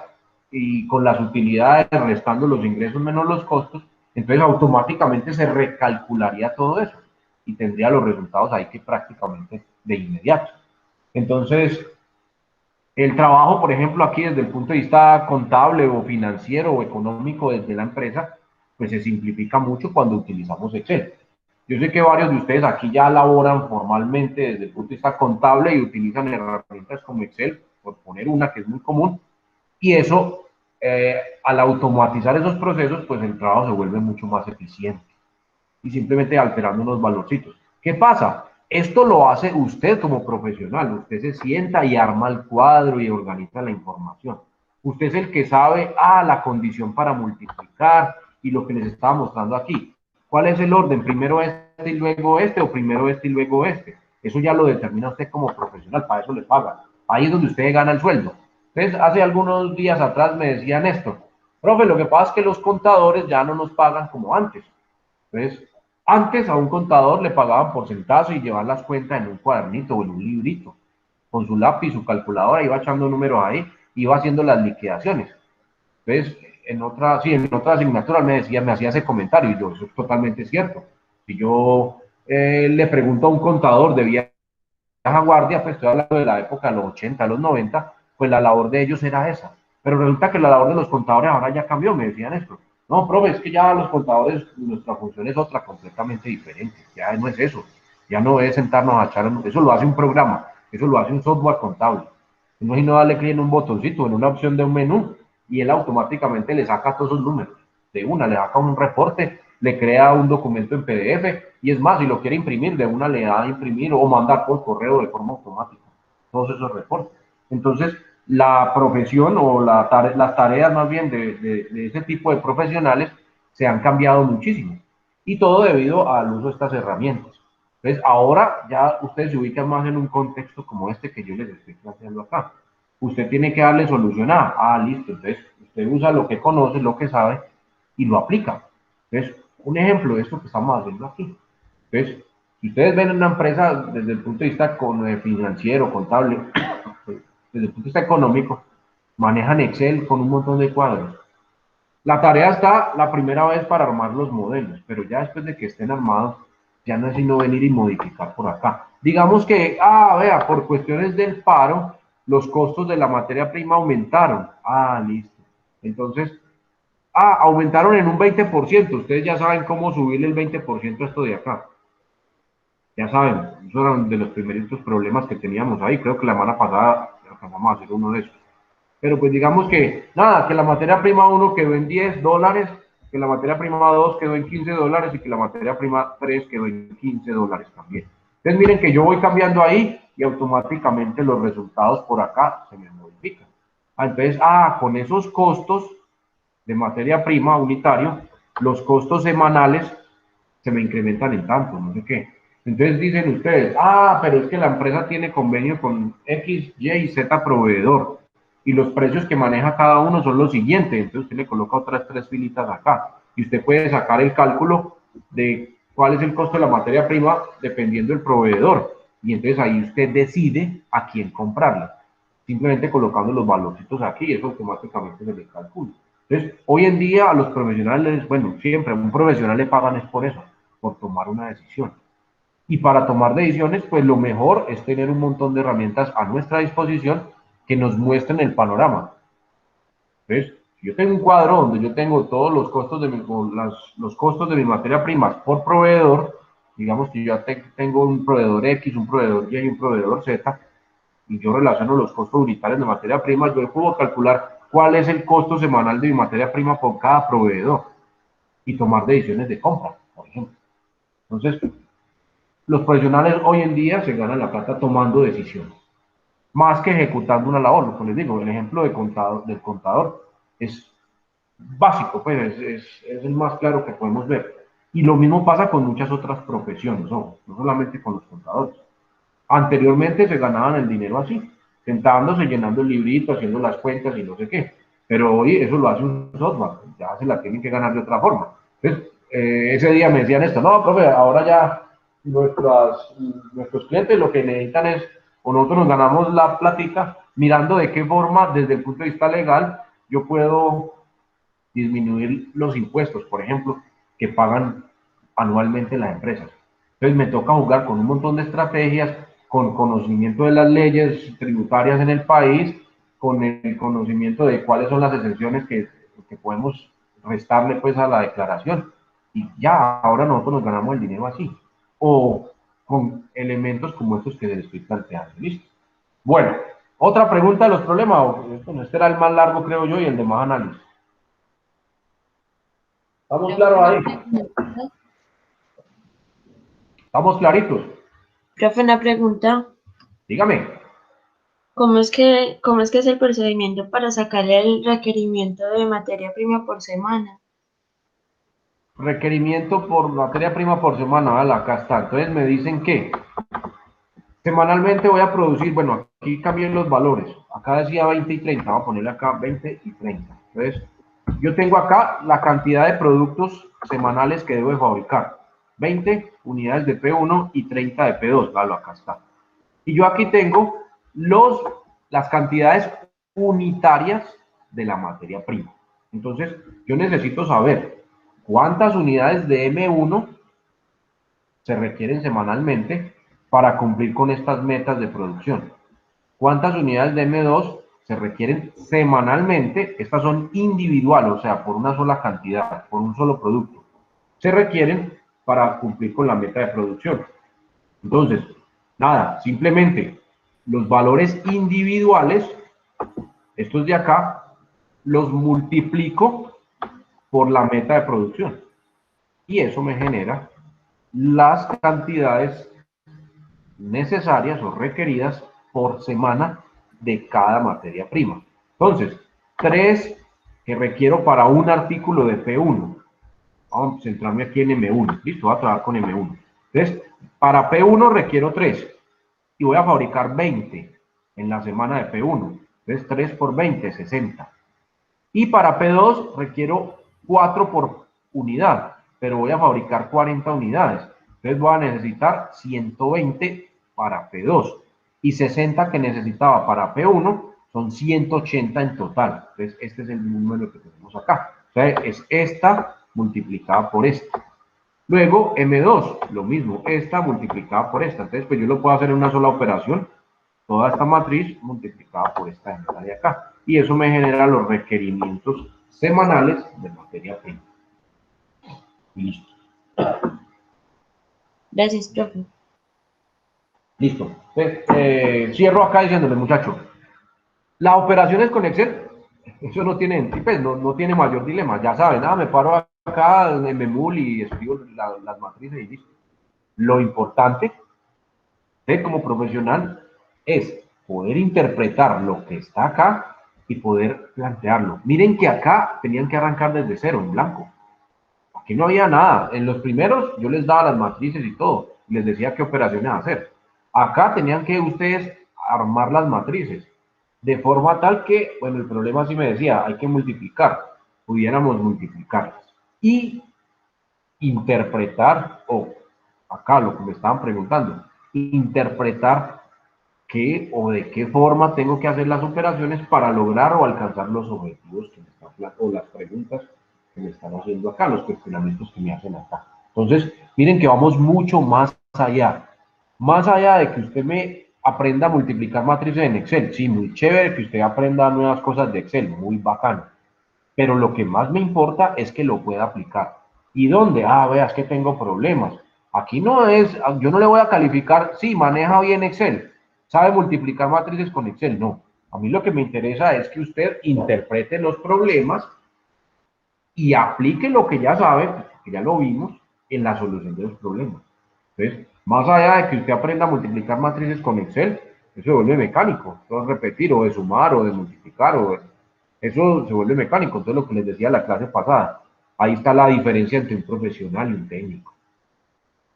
y con las utilidades, restando los ingresos menos los costos, entonces automáticamente se recalcularía todo eso y tendría los resultados ahí que prácticamente de inmediato. Entonces, el trabajo, por ejemplo, aquí desde el punto de vista contable o financiero o económico desde la empresa, pues se simplifica mucho cuando utilizamos Excel. Yo sé que varios de ustedes aquí ya laboran formalmente desde el punto de vista contable y utilizan herramientas como Excel, por poner una que es muy común, y eso, al automatizar esos procesos, pues el trabajo se vuelve mucho más eficiente y simplemente alterando unos valorcitos. ¿Qué pasa? Esto lo hace usted como profesional. Usted se sienta y arma el cuadro y organiza la información. Usted es el que sabe, la condición para multiplicar y lo que les estaba mostrando aquí. ¿Cuál es el orden? Primero este y luego este, o primero este y luego este. Eso ya lo determina usted como profesional, para eso le pagan. Ahí es donde usted gana el sueldo. Entonces, hace algunos días atrás me decían esto, profe, lo que pasa es que los contadores ya no nos pagan como antes. Entonces, antes a un contador le pagaban porcentazo y llevar las cuentas en un cuadernito o en un librito. Con su lápiz, su calculadora, iba echando números ahí, iba haciendo las liquidaciones. Entonces, en otra asignatura me hacía ese comentario y yo, eso es totalmente cierto. Si yo le pregunto a un contador de vieja guardia, pues estoy hablando de la época de los 80, los 90, pues la labor de ellos era esa. Pero resulta que la labor de los contadores ahora ya cambió, me decían esto. No, profe, es que ya los contadores, nuestra función es otra, completamente diferente. Ya no es eso. Ya no es sentarnos a echar, eso lo hace un programa, eso lo hace un software contable. No es sino darle clic en un botoncito, en una opción de un menú, y él automáticamente le saca todos esos números. De una, le saca un reporte, le crea un documento en PDF, y es más, si lo quiere imprimir, de una le da a imprimir o mandar por correo de forma automática. Todos esos reportes. Entonces, la profesión o las tareas más bien de ese tipo de profesionales se han cambiado muchísimo. Y todo debido al uso de estas herramientas. Entonces, ahora ya ustedes se ubican más en un contexto como este que yo les estoy planteando acá. Usted tiene que darle solución listo. Entonces, usted usa lo que conoce, lo que sabe y lo aplica. Entonces, un ejemplo de esto que estamos haciendo aquí. Entonces, si ustedes ven una empresa desde el punto de vista financiero, contable, desde el punto de vista económico, manejan Excel con un montón de cuadros. La tarea está la primera vez para armar los modelos, pero ya después de que estén armados, ya no es sino venir y modificar por acá. Digamos que, vea, por cuestiones del paro, los costos de la materia prima aumentaron. Listo. Entonces, aumentaron en un 20%. Ustedes ya saben cómo subirle el 20% a esto de acá. Ya saben, esos eran de los primeritos problemas que teníamos ahí. Creo que la semana pasada alcanzamos a hacer uno de esos. Pero pues digamos que, nada, que la materia prima 1 quedó en $10, que la materia prima 2 quedó en $15 y que la materia prima 3 quedó en $15 también. Entonces miren que yo voy cambiando ahí y automáticamente los resultados por acá se me modifican. Entonces, con esos costos de materia prima unitario, los costos semanales se me incrementan en tanto, no sé qué. Entonces dicen ustedes, ah, pero es que la empresa tiene convenio con X, Y y Z proveedor y los precios que maneja cada uno son los siguientes. Entonces usted le coloca otras 3 filitas acá y usted puede sacar el cálculo de cuál es el costo de la materia prima dependiendo del proveedor. Y entonces ahí usted decide a quién comprarla. Simplemente colocando los valorcitos aquí, eso automáticamente se le calcula. Entonces, hoy en día a los profesionales, bueno, siempre a un profesional le pagan es por eso, por tomar una decisión. Y para tomar decisiones, pues lo mejor es tener un montón de herramientas a nuestra disposición que nos muestren el panorama. Entonces, si yo tengo un cuadro donde yo tengo todos los costos de los costos de mi materia prima por proveedor, digamos que yo ya tengo un proveedor X, un proveedor Y y un proveedor Z, y yo relaciono los costos unitarios de materia prima, yo puedo calcular cuál es el costo semanal de mi materia prima por cada proveedor y tomar decisiones de compra, por ejemplo. Entonces, los profesionales hoy en día se ganan la plata tomando decisiones, más que ejecutando una labor. Como les digo, el ejemplo del contador es básico, pues es el más claro que podemos ver. Y lo mismo pasa con muchas otras profesiones, no solamente con los contadores. Anteriormente se ganaban el dinero así, sentándose, llenando el librito, haciendo las cuentas y no sé qué. Pero hoy eso lo hace un software, ya se la tienen que ganar de otra forma. Entonces, ese día me decían esto, no, profe, ahora ya nuestros clientes lo que necesitan es, o nosotros nos ganamos la platica, mirando de qué forma, desde el punto de vista legal, yo puedo disminuir los impuestos, por ejemplo, que pagan anualmente las empresas. Entonces me toca jugar con un montón de estrategias, con conocimiento de las leyes tributarias en el país, con el conocimiento de cuáles son las exenciones que podemos restarle pues a la declaración. Y ya, ahora nosotros nos ganamos el dinero así. O con elementos como estos que les estoy planteando. ¿Listo? Bueno, otra pregunta de los problemas. Bueno, este era el más largo, creo yo, y el de más análisis. ¿Estamos claros ahí? ¿Estamos claritos? Profe, una pregunta. Dígame. ¿Cómo es que es el procedimiento para sacarle el requerimiento de materia prima por semana? Requerimiento por materia prima por semana. Vale, acá está. Entonces me dicen que semanalmente voy a producir, bueno, aquí cambié los valores. Acá decía 20 y 30. Voy a ponerle acá 20 y 30. Entonces, yo tengo acá la cantidad de productos semanales que debo de fabricar. 20 unidades de P1 y 30 de P2. Vale, acá está. Y yo aquí tengo las cantidades unitarias de la materia prima. Entonces, yo necesito saber cuántas unidades de M1 se requieren semanalmente para cumplir con estas metas de producción. ¿Cuántas unidades de M2 se requieren semanalmente? Estas son individuales, o sea, por una sola cantidad, por un solo producto. Se requieren para cumplir con la meta de producción. Entonces, nada, simplemente los valores individuales, estos de acá, los multiplico por la meta de producción. Y eso me genera las cantidades necesarias o requeridas por semana de cada materia prima. Entonces, 3 que requiero para un artículo de P1. Vamos a centrarme aquí en M1. Listo, voy a trabajar con M1. Entonces, para P1 requiero 3 y voy a fabricar 20 en la semana de P1. Entonces, 3 por 20, 60. Y para P2 requiero 4 por unidad, pero voy a fabricar 40 unidades. Entonces voy a necesitar 120 para P2 y 60 que necesitaba para P1 son 180 en total. Entonces este es el número que tenemos acá. O sea, es esta multiplicada por esta. Luego M2, lo mismo, esta multiplicada por esta. Entonces pues yo lo puedo hacer en una sola operación, toda esta matriz multiplicada por esta de acá. Y eso me genera los requerimientos semanales de materia prima. Listo. Gracias, profe. Listo. Entonces, cierro acá diciéndole, muchachos, las operaciones con Excel, eso no tiene, pues, no tiene mayor dilema. Ya saben, me paro acá en Memul y escribo las matrices y listo. Lo importante, como profesional, es poder interpretar lo que está acá y poder plantearlo. Miren que acá tenían que arrancar desde cero, en blanco. Aquí no había nada. En los primeros yo les daba las matrices y todo. les decía qué operaciones hacer. Acá tenían que ustedes armar las matrices, de forma tal que, bueno, el problema sí me decía, hay que multiplicar, pudiéramos multiplicarlas. Y interpretar, o acá lo que me estaban preguntando, interpretar qué o de qué forma tengo que hacer las operaciones para lograr o alcanzar los objetivos que me están, o las preguntas que me están haciendo acá, los cuestionamientos que me hacen acá. Entonces, miren que vamos mucho más allá de que usted me aprenda a multiplicar matrices en Excel. Sí, muy chévere que usted aprenda nuevas cosas de Excel, muy bacano. Pero lo que más me importa es que lo pueda aplicar. ¿Y dónde? Ah, veas que tengo problemas. Aquí no es, yo no le voy a calificar, sí, maneja bien Excel, sabe multiplicar matrices con Excel, no. A mí lo que me interesa es que usted interprete los problemas y aplique lo que ya sabe, que ya lo vimos, en la solución de los problemas. Entonces, más allá de que usted aprenda a multiplicar matrices con Excel, eso se vuelve mecánico, eso es repetir, o de sumar, o de multiplicar, eso se vuelve mecánico. Entonces, lo que les decía en la clase pasada, ahí está la diferencia entre un profesional y un técnico.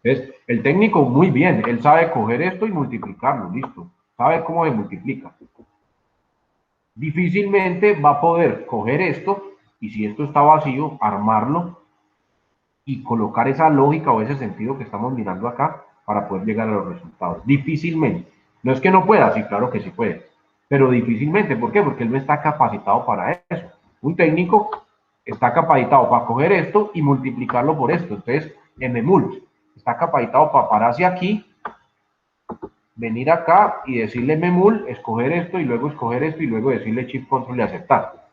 Entonces, el técnico, muy bien, él sabe coger esto y multiplicarlo, listo, sabe cómo se multiplica. Difícilmente va a poder coger esto, y si esto está vacío, armarlo y colocar esa lógica o ese sentido que estamos mirando acá para poder llegar a los resultados. Difícilmente. No es que no pueda, sí, claro que sí puede, pero difícilmente. ¿Por qué? Porque él no está capacitado para eso. Un técnico está capacitado para coger esto y multiplicarlo por esto. Entonces, mmult está capacitado para pararse aquí, venir acá y decirle mmul, escoger esto y luego escoger esto y luego decirle shift control y aceptar.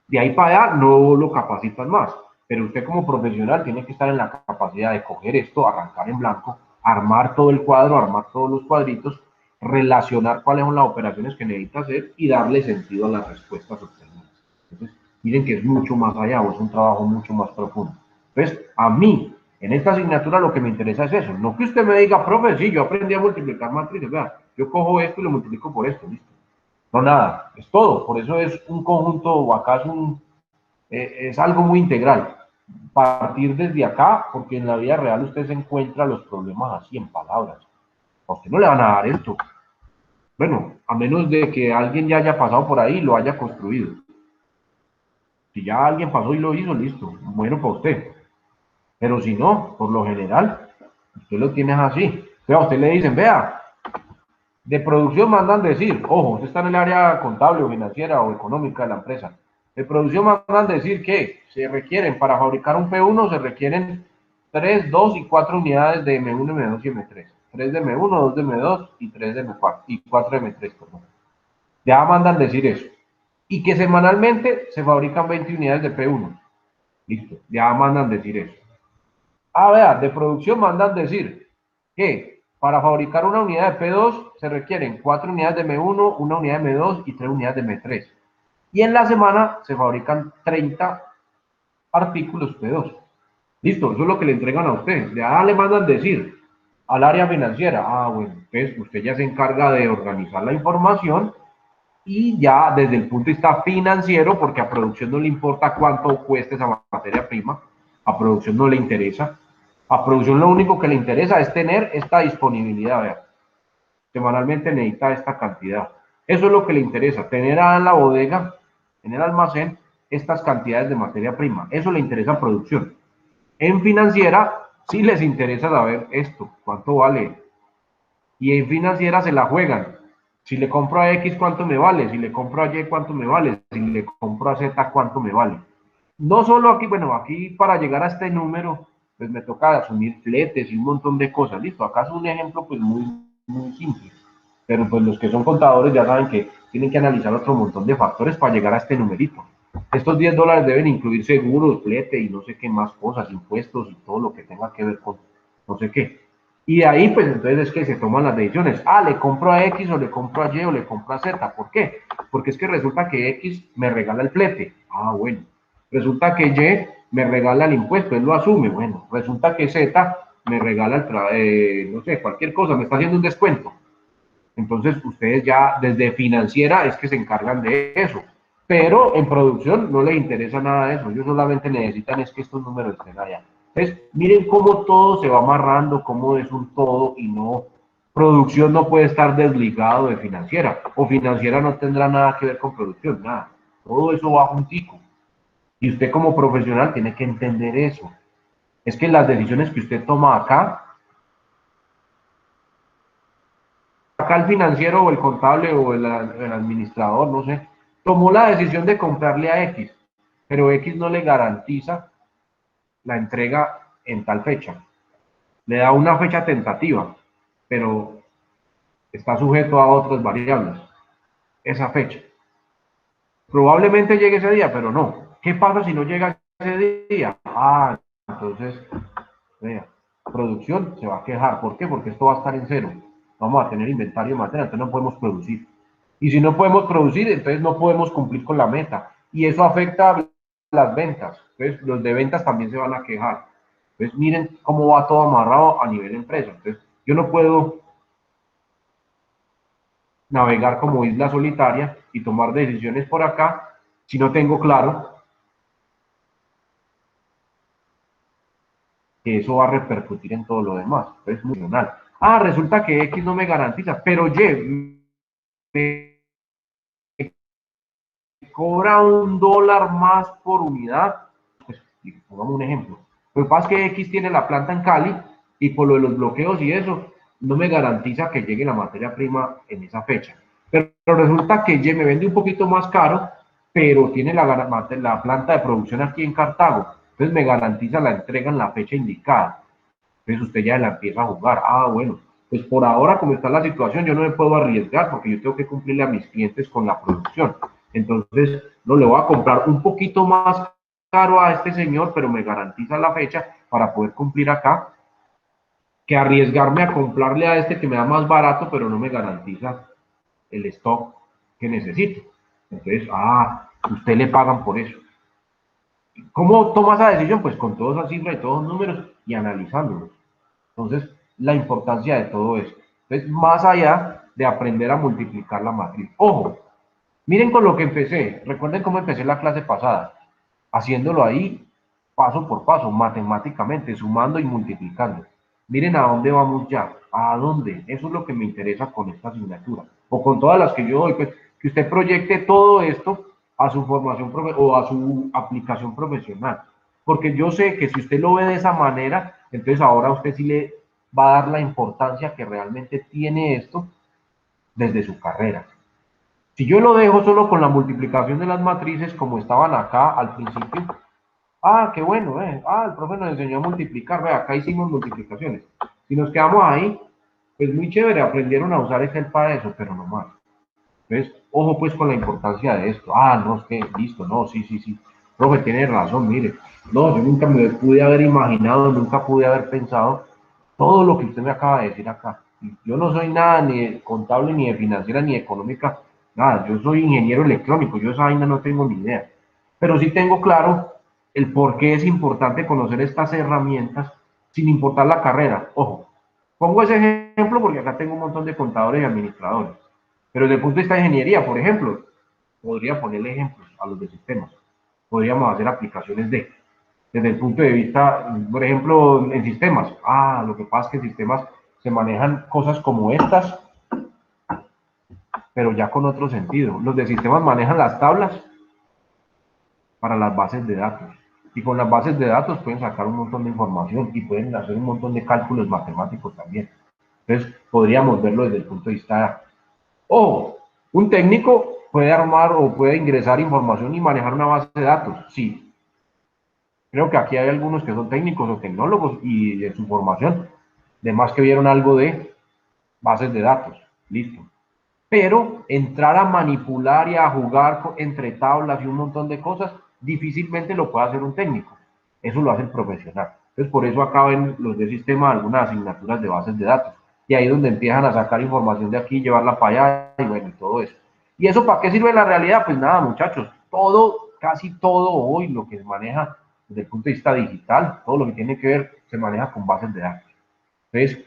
De ahí para allá no lo capacitan más, pero usted como profesional tiene que estar en la capacidad de coger esto, arrancar en blanco, armar todo el cuadro, armar todos los cuadritos, relacionar cuáles son las operaciones que necesita hacer y darle sentido a las respuestas obtenidas. Entonces, miren que es mucho más allá, o es un trabajo mucho más profundo. Entonces, a mí, en esta asignatura lo que me interesa es eso, no que usted me diga, profe, sí, yo aprendí a multiplicar matrices, vea, yo cojo esto y lo multiplico por esto, listo. No, nada, es todo. Por eso es un conjunto, o acá es algo muy integral. Partir desde acá, porque en la vida real usted se encuentra los problemas así en palabras. A usted no le van a dar esto. Bueno, a menos de que alguien ya haya pasado por ahí y lo haya construido. Si ya alguien pasó y lo hizo, listo, bueno para usted. Pero si no, por lo general, usted lo tiene así. O sea, a usted le dicen, vea, de producción mandan decir, ojo, usted está en el área contable o financiera o económica de la empresa. De producción mandan decir que se requieren, para fabricar un P1, se requieren 3, 2 y 4 unidades de M1, M2 y M3. 3 de M1, 2 de M2 y 3 de M4 y 4 de M3, perdón. Ya mandan decir eso. Y que semanalmente se fabrican 20 unidades de P1. Listo, ya mandan decir eso. Ah, vea, de producción mandan decir que para fabricar una unidad de P2 se requieren 4 unidades de M1, una unidad de M2 y 3 unidades de M3. Y en la semana se fabrican 30 artículos P2. Listo, eso es lo que le entregan a usted. Ya le mandan decir al área financiera, ah, bueno, entonces usted ya se encarga de organizar la información y ya desde el punto de vista financiero, porque a producción no le importa cuánto cueste esa materia prima, a producción no le interesa. A producción lo único que le interesa es tener esta disponibilidad, ¿verdad? Semanalmente necesita esta cantidad. Eso es lo que le interesa, tener en la bodega, en el almacén, estas cantidades de materia prima. Eso le interesa a producción. En financiera, sí les interesa saber esto, cuánto vale. Y en financiera se la juegan. Si le compro a X, ¿cuánto me vale? Si le compro a Y, ¿cuánto me vale? Si le compro a Z, ¿cuánto me vale? No solo aquí, bueno, aquí para llegar a este número, pues me toca asumir fletes y un montón de cosas. Listo, acá es un ejemplo pues muy simple. Pero pues los que son contadores ya saben que tienen que analizar otro montón de factores para llegar a este numerito. Estos $10 deben incluir seguros, flete y no sé qué más cosas, impuestos y todo lo que tenga que ver con no sé qué. Y de ahí, pues entonces es que se toman las decisiones. Ah, le compro a X o le compro a Y o le compro a Z. ¿Por qué? Porque es que resulta que X me regala el flete. Ah, bueno. Resulta que Y me regala el impuesto, él lo asume. Bueno, resulta que Z me regala no sé, cualquier cosa, me está haciendo un descuento. Entonces, ustedes ya desde financiera es que se encargan de eso. Pero en producción no les interesa nada de eso. Ellos solamente necesitan es que estos números estén allá. Entonces, miren cómo todo se va amarrando, cómo es un todo y no, producción no puede estar desligado de financiera, o financiera no tendrá nada que ver con producción, nada. Todo eso va juntico. Y usted como profesional tiene que entender eso. Es que las decisiones que usted toma acá el financiero o el contable o el administrador, no sé, tomó la decisión de comprarle a X, pero X no le garantiza la entrega en tal fecha. Le da una fecha tentativa, pero está sujeto a otras variables. Esa fecha. Probablemente llegue ese día, pero no. ¿Qué pasa si no llega ese día? Ah, entonces, vea, producción se va a quejar. ¿Por qué? Porque esto va a estar en cero. Vamos a tener inventario de materia, entonces no podemos producir. Y si no podemos producir, entonces no podemos cumplir con la meta. Y eso afecta a las ventas. Entonces, los de ventas también se van a quejar. Entonces, miren cómo va todo amarrado a nivel empresa. Entonces, yo no puedo navegar como isla solitaria y tomar decisiones por acá si no tengo claro que eso va a repercutir en todo lo demás. Es muy funcional. Ah, resulta que X no me garantiza, pero Y me cobra $1 más por unidad. Pues, pongamos un ejemplo. Lo que pasa es que X tiene la planta en Cali y por lo de los bloqueos y eso, no me garantiza que llegue la materia prima en esa fecha. Pero resulta que Y me vende un poquito más caro, pero tiene la planta de producción aquí en Cartago. Entonces me garantiza la entrega en la fecha indicada. Entonces usted ya la empieza a jugar. Ah, bueno, pues por ahora como está la situación, yo no me puedo arriesgar porque yo tengo que cumplirle a mis clientes con la producción. Entonces, no le voy a comprar un poquito más caro a este señor, pero me garantiza la fecha para poder cumplir acá, que arriesgarme a comprarle a este que me da más barato, pero no me garantiza el stock que necesito. Entonces, usted le pagan por eso. ¿Cómo toma esa decisión? Pues con todas esas cifras y todos los números y analizándolos. Entonces, la importancia de todo esto. Entonces, más allá de aprender a multiplicar la matriz. Ojo, miren con lo que empecé. Recuerden cómo empecé la clase pasada. Haciéndolo ahí, paso por paso, matemáticamente, sumando y multiplicando. Miren a dónde vamos ya. ¿A dónde? Eso es lo que me interesa con esta asignatura. O con todas las que yo doy. Pues, que usted proyecte todo esto a su formación o a su aplicación profesional. Porque yo sé que si usted lo ve de esa manera, entonces ahora usted sí le va a dar la importancia que realmente tiene esto desde su carrera. Si yo lo dejo solo con la multiplicación de las matrices como estaban acá al principio, qué bueno, el profe nos enseñó a multiplicar, ve, acá hicimos multiplicaciones. Si nos quedamos ahí, pues muy chévere, aprendieron a usar Excel para eso, pero no más. Entonces, ojo pues con la importancia de esto. No, es que, listo, no, sí. Profe, tiene razón, mire. No, yo nunca me pude haber imaginado, nunca pude haber pensado todo lo que usted me acaba de decir acá. Yo no soy nada ni de contable, ni de financiera, ni de económica, nada. Yo soy ingeniero electrónico, yo esa vaina no tengo ni idea. Pero sí tengo claro el por qué es importante conocer estas herramientas sin importar la carrera. Ojo, pongo ese ejemplo porque acá tengo un montón de contadores y administradores. Pero desde el punto de vista de ingeniería, por ejemplo, podría ponerle ejemplos a los de sistemas. Podríamos hacer aplicaciones desde el punto de vista, por ejemplo, en sistemas. Lo que pasa es que en sistemas se manejan cosas como estas, pero ya con otro sentido. Los de sistemas manejan las tablas para las bases de datos. Y con las bases de datos pueden sacar un montón de información y pueden hacer un montón de cálculos matemáticos también. Entonces, podríamos verlo desde el punto de vista. Un técnico puede armar o puede ingresar información y manejar una base de datos. Sí, creo que aquí hay algunos que son técnicos o tecnólogos y de su formación, de más que vieron algo de bases de datos. Listo. Pero entrar a manipular y a jugar entre tablas y un montón de cosas, difícilmente lo puede hacer un técnico. Eso lo hace el profesional. Entonces, por eso acá ven los de sistema algunas asignaturas de bases de datos. Y ahí es donde empiezan a sacar información de aquí, llevarla para allá y bueno, y todo eso. ¿Y eso para qué sirve en la realidad? Pues nada, muchachos, todo, casi todo hoy lo que se maneja desde el punto de vista digital, todo lo que tiene que ver, se maneja con bases de datos. Entonces,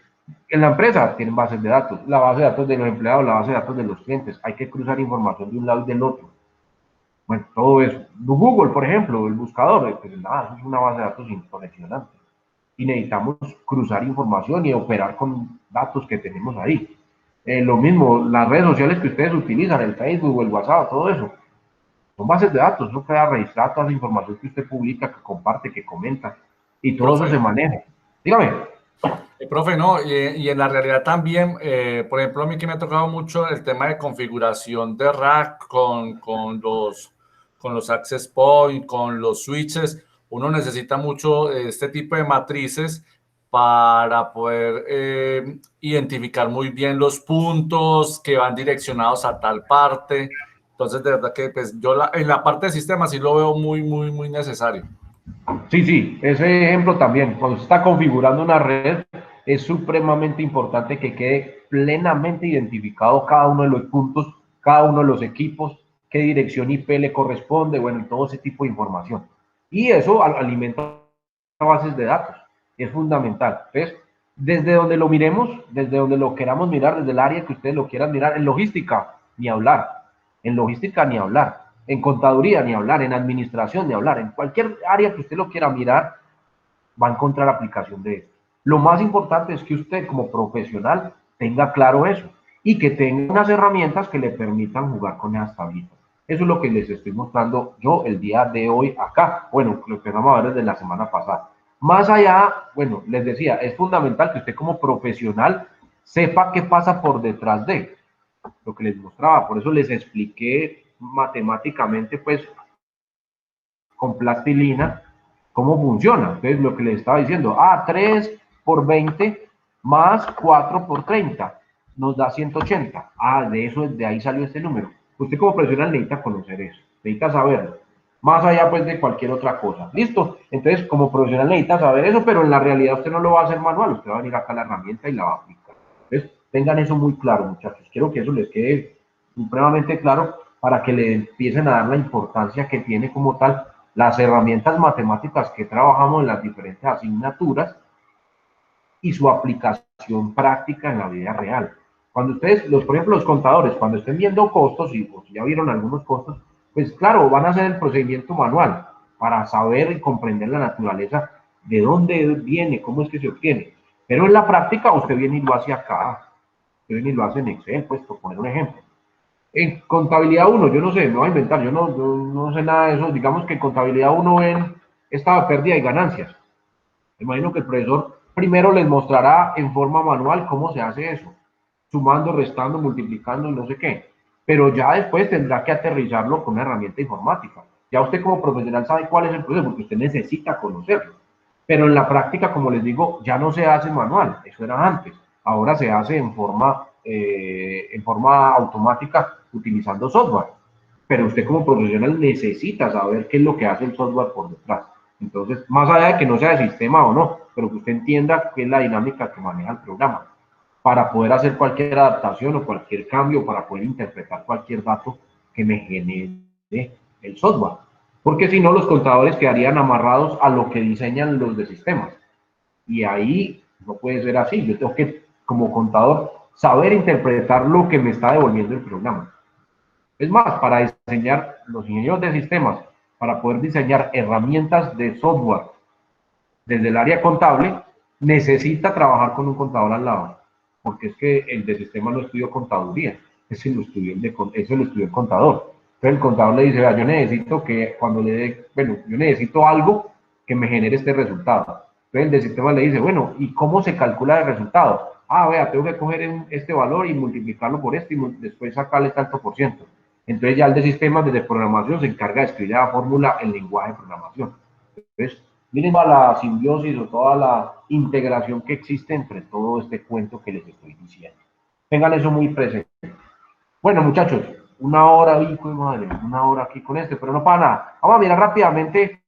en la empresa tienen bases de datos, la base de datos de los empleados, la base de datos de los clientes, hay que cruzar información de un lado y del otro. Bueno, todo eso. Google, por ejemplo, el buscador, pues nada, eso es una base de datos impresionante. y necesitamos cruzar información y operar con datos que tenemos ahí. Lo mismo, las redes sociales que ustedes utilizan, el Facebook, el WhatsApp, todo eso, son bases de datos, eso queda registrada toda la información que usted publica, que comparte, que comenta, y todo eso Profe, se maneja. Dígame. profe, no, y en la realidad también, por ejemplo, a mí que me ha tocado mucho el tema de configuración de rack con los access point, con los switches, uno necesita mucho este tipo de matrices para poder identificar muy bien los puntos que van direccionados a tal parte. Entonces, de verdad que pues, en la parte de sistemas sí lo veo muy, muy, muy necesario. Sí, sí, ese ejemplo también, cuando se está configurando una red, es supremamente importante que quede plenamente identificado cada uno de los puntos, cada uno de los equipos, qué dirección IP le corresponde, bueno, y todo ese tipo de información. Y eso alimenta bases de datos, es fundamental. Entonces, desde donde lo miremos, desde donde lo queramos mirar, desde el área que ustedes lo quieran mirar, en logística, ni hablar, en logística, ni hablar, en contaduría, ni hablar, en administración, ni hablar, en cualquier área que usted lo quiera mirar, va a encontrar aplicación de esto. Lo más importante es que usted como profesional tenga claro eso y que tenga unas herramientas que le permitan jugar con esas tablitas. Eso es lo que les estoy mostrando yo el día de hoy acá. Bueno, lo empezamos a ver desde la semana pasada. Más allá, bueno, les decía, es fundamental que usted como profesional sepa qué pasa por detrás de lo que les mostraba. Por eso les expliqué matemáticamente, pues, con plastilina, cómo funciona. Entonces, lo que les estaba diciendo, 3 por 20 más 4 por 30 nos da 180. De eso, de ahí salió este número. Usted como profesional necesita conocer eso, necesita saberlo. Más allá, pues, de cualquier otra cosa. ¿Listo? Entonces, como profesional necesita saber eso, pero en la realidad usted no lo va a hacer manual. Usted va a venir acá a la herramienta y la va a aplicar. Entonces, tengan eso muy claro, muchachos. Quiero que eso les quede supremamente claro para que le empiecen a dar la importancia que tiene como tal las herramientas matemáticas que trabajamos en las diferentes asignaturas y su aplicación práctica en la vida real. Cuando ustedes, por ejemplo, los contadores, cuando estén viendo costos, y pues, ya vieron algunos costos, pues claro, van a hacer el procedimiento manual para saber y comprender la naturaleza de dónde viene, cómo es que se obtiene. Pero en la práctica usted viene y lo hace acá, usted viene y lo hace en Excel, pues por poner un ejemplo. En contabilidad 1, yo no sé, me voy a inventar, yo no sé nada de eso. Digamos que en contabilidad 1 ven estado de pérdida y ganancias. Imagino que el profesor primero les mostrará en forma manual cómo se hace eso, sumando, restando, multiplicando y no sé qué. Pero ya después tendrá que aterrizarlo con una herramienta informática. Ya usted como profesional sabe cuál es el proceso, porque usted necesita conocerlo. Pero en la práctica, como les digo, ya no se hace manual, eso era antes. Ahora se hace en forma automática utilizando software. Pero usted como profesional necesita saber qué es lo que hace el software por detrás. Entonces, más allá de que no sea de sistema o no, pero que usted entienda qué es la dinámica que maneja el programa para poder hacer cualquier adaptación o cualquier cambio, para poder interpretar cualquier dato que me genere el software. Porque si no, los contadores quedarían amarrados a lo que diseñan los de sistemas. Y ahí no puede ser así. Yo tengo que, como contador, saber interpretar lo que me está devolviendo el programa. Es más, para diseñar los ingenieros de sistemas, para poder diseñar herramientas de software desde el área contable, necesita trabajar con un contador al lado, porque es que el de sistemas no estudió contaduría, ese lo estudió el contador. Entonces el contador le dice, vea, yo necesito que cuando le dé, bueno, yo necesito algo que me genere este resultado. Entonces el de sistemas le dice, bueno, ¿y cómo se calcula el resultado? Vea, tengo que coger este valor y multiplicarlo por este y después sacarle tanto por ciento. Entonces ya el de sistemas desde programación se encarga de escribir la fórmula en lenguaje de programación. Entonces, miren toda la simbiosis o toda la integración que existe entre todo este cuento que les estoy diciendo. Tengan eso muy presente. Bueno, muchachos, una hora, hijo de madre, una hora aquí con este, pero no para nada. Vamos a mirar rápidamente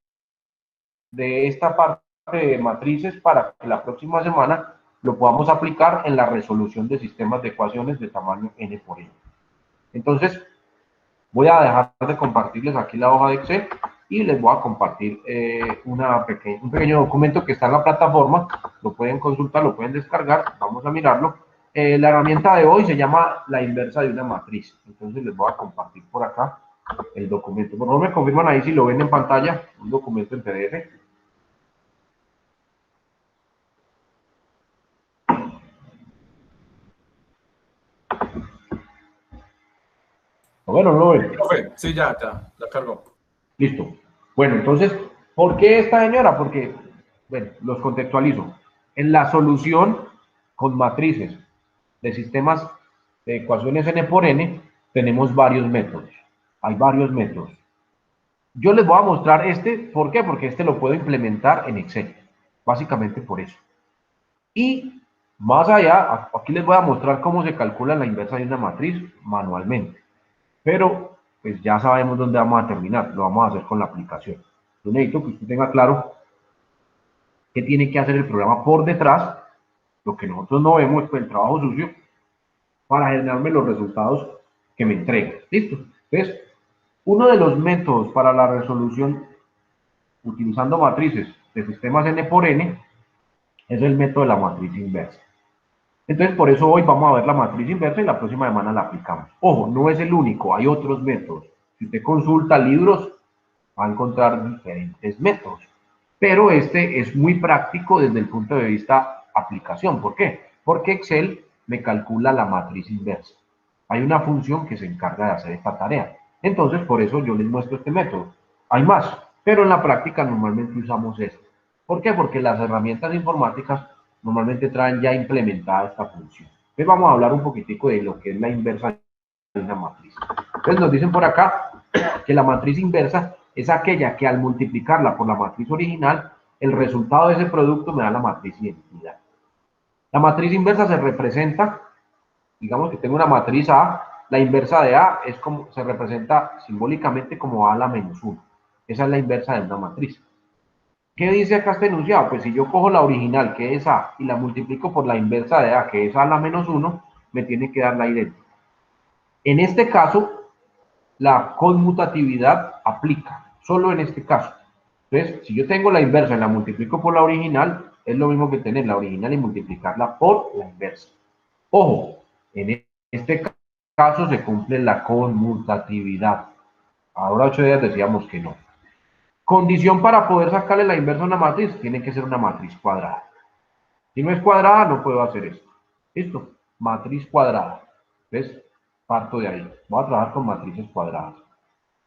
de esta parte de matrices para que la próxima semana lo podamos aplicar en la resolución de sistemas de ecuaciones de tamaño n por n. Entonces, voy a dejar de compartirles aquí la hoja de Excel y les voy a compartir un pequeño documento que está en la plataforma. Lo pueden consultar, lo pueden descargar. Vamos a mirarlo. La herramienta de hoy se llama la inversa de una matriz. Entonces les voy a compartir por acá el documento. Por favor, me confirman ahí si lo ven en pantalla, un documento en PDF. Bueno, no lo ven. Profe, sí, ya cargó. Listo. Bueno, entonces, ¿por qué esta señora? Porque, bueno, los contextualizo. En la solución con matrices de sistemas de ecuaciones n por n, tenemos varios métodos. Hay varios métodos. Yo les voy a mostrar este, ¿por qué? Porque este lo puedo implementar en Excel. Básicamente por eso. Y más allá, aquí les voy a mostrar cómo se calcula la inversa de una matriz manualmente. Pero, pues ya sabemos dónde vamos a terminar. Lo vamos a hacer con la aplicación. Yo necesito que usted tenga claro qué tiene que hacer el programa por detrás, lo que nosotros no vemos, pues el trabajo sucio, para generarme los resultados que me entrega. ¿Listo? Entonces, uno de los métodos para la resolución utilizando matrices de sistemas n por n es el método de la matriz inversa. Entonces, por eso hoy vamos a ver la matriz inversa y la próxima semana la aplicamos. Ojo, no es el único, hay otros métodos. Si usted consulta libros, va a encontrar diferentes métodos. Pero este es muy práctico desde el punto de vista aplicación. ¿Por qué? Porque Excel me calcula la matriz inversa. Hay una función que se encarga de hacer esta tarea. Entonces, por eso yo les muestro este método. Hay más, pero en la práctica normalmente usamos este. ¿Por qué? Porque las herramientas informáticas normalmente traen ya implementada esta función. Entonces vamos a hablar un poquitico de lo que es la inversa de una matriz. Entonces nos dicen por acá que la matriz inversa es aquella que al multiplicarla por la matriz original, el resultado de ese producto me da la matriz identidad. La matriz inversa se representa, digamos que tengo una matriz A, la inversa de A es como, se representa simbólicamente como A a la menos 1. Esa es la inversa de una matriz. ¿Qué dice acá este enunciado? Pues si yo cojo la original, que es A, y la multiplico por la inversa de A, que es A a la menos 1, me tiene que dar la idéntica. En este caso, la conmutatividad aplica, solo en este caso. Entonces, si yo tengo la inversa y la multiplico por la original, es lo mismo que tener la original y multiplicarla por la inversa. Ojo, en este caso se cumple la conmutatividad. Ahora 8 días decíamos que no. Condición para poder sacarle la inversa a una matriz, tiene que ser una matriz cuadrada. Si no es cuadrada, no puedo hacer esto. ¿Listo? Matriz cuadrada. ¿Ves? Parto de ahí. Voy a trabajar con matrices cuadradas.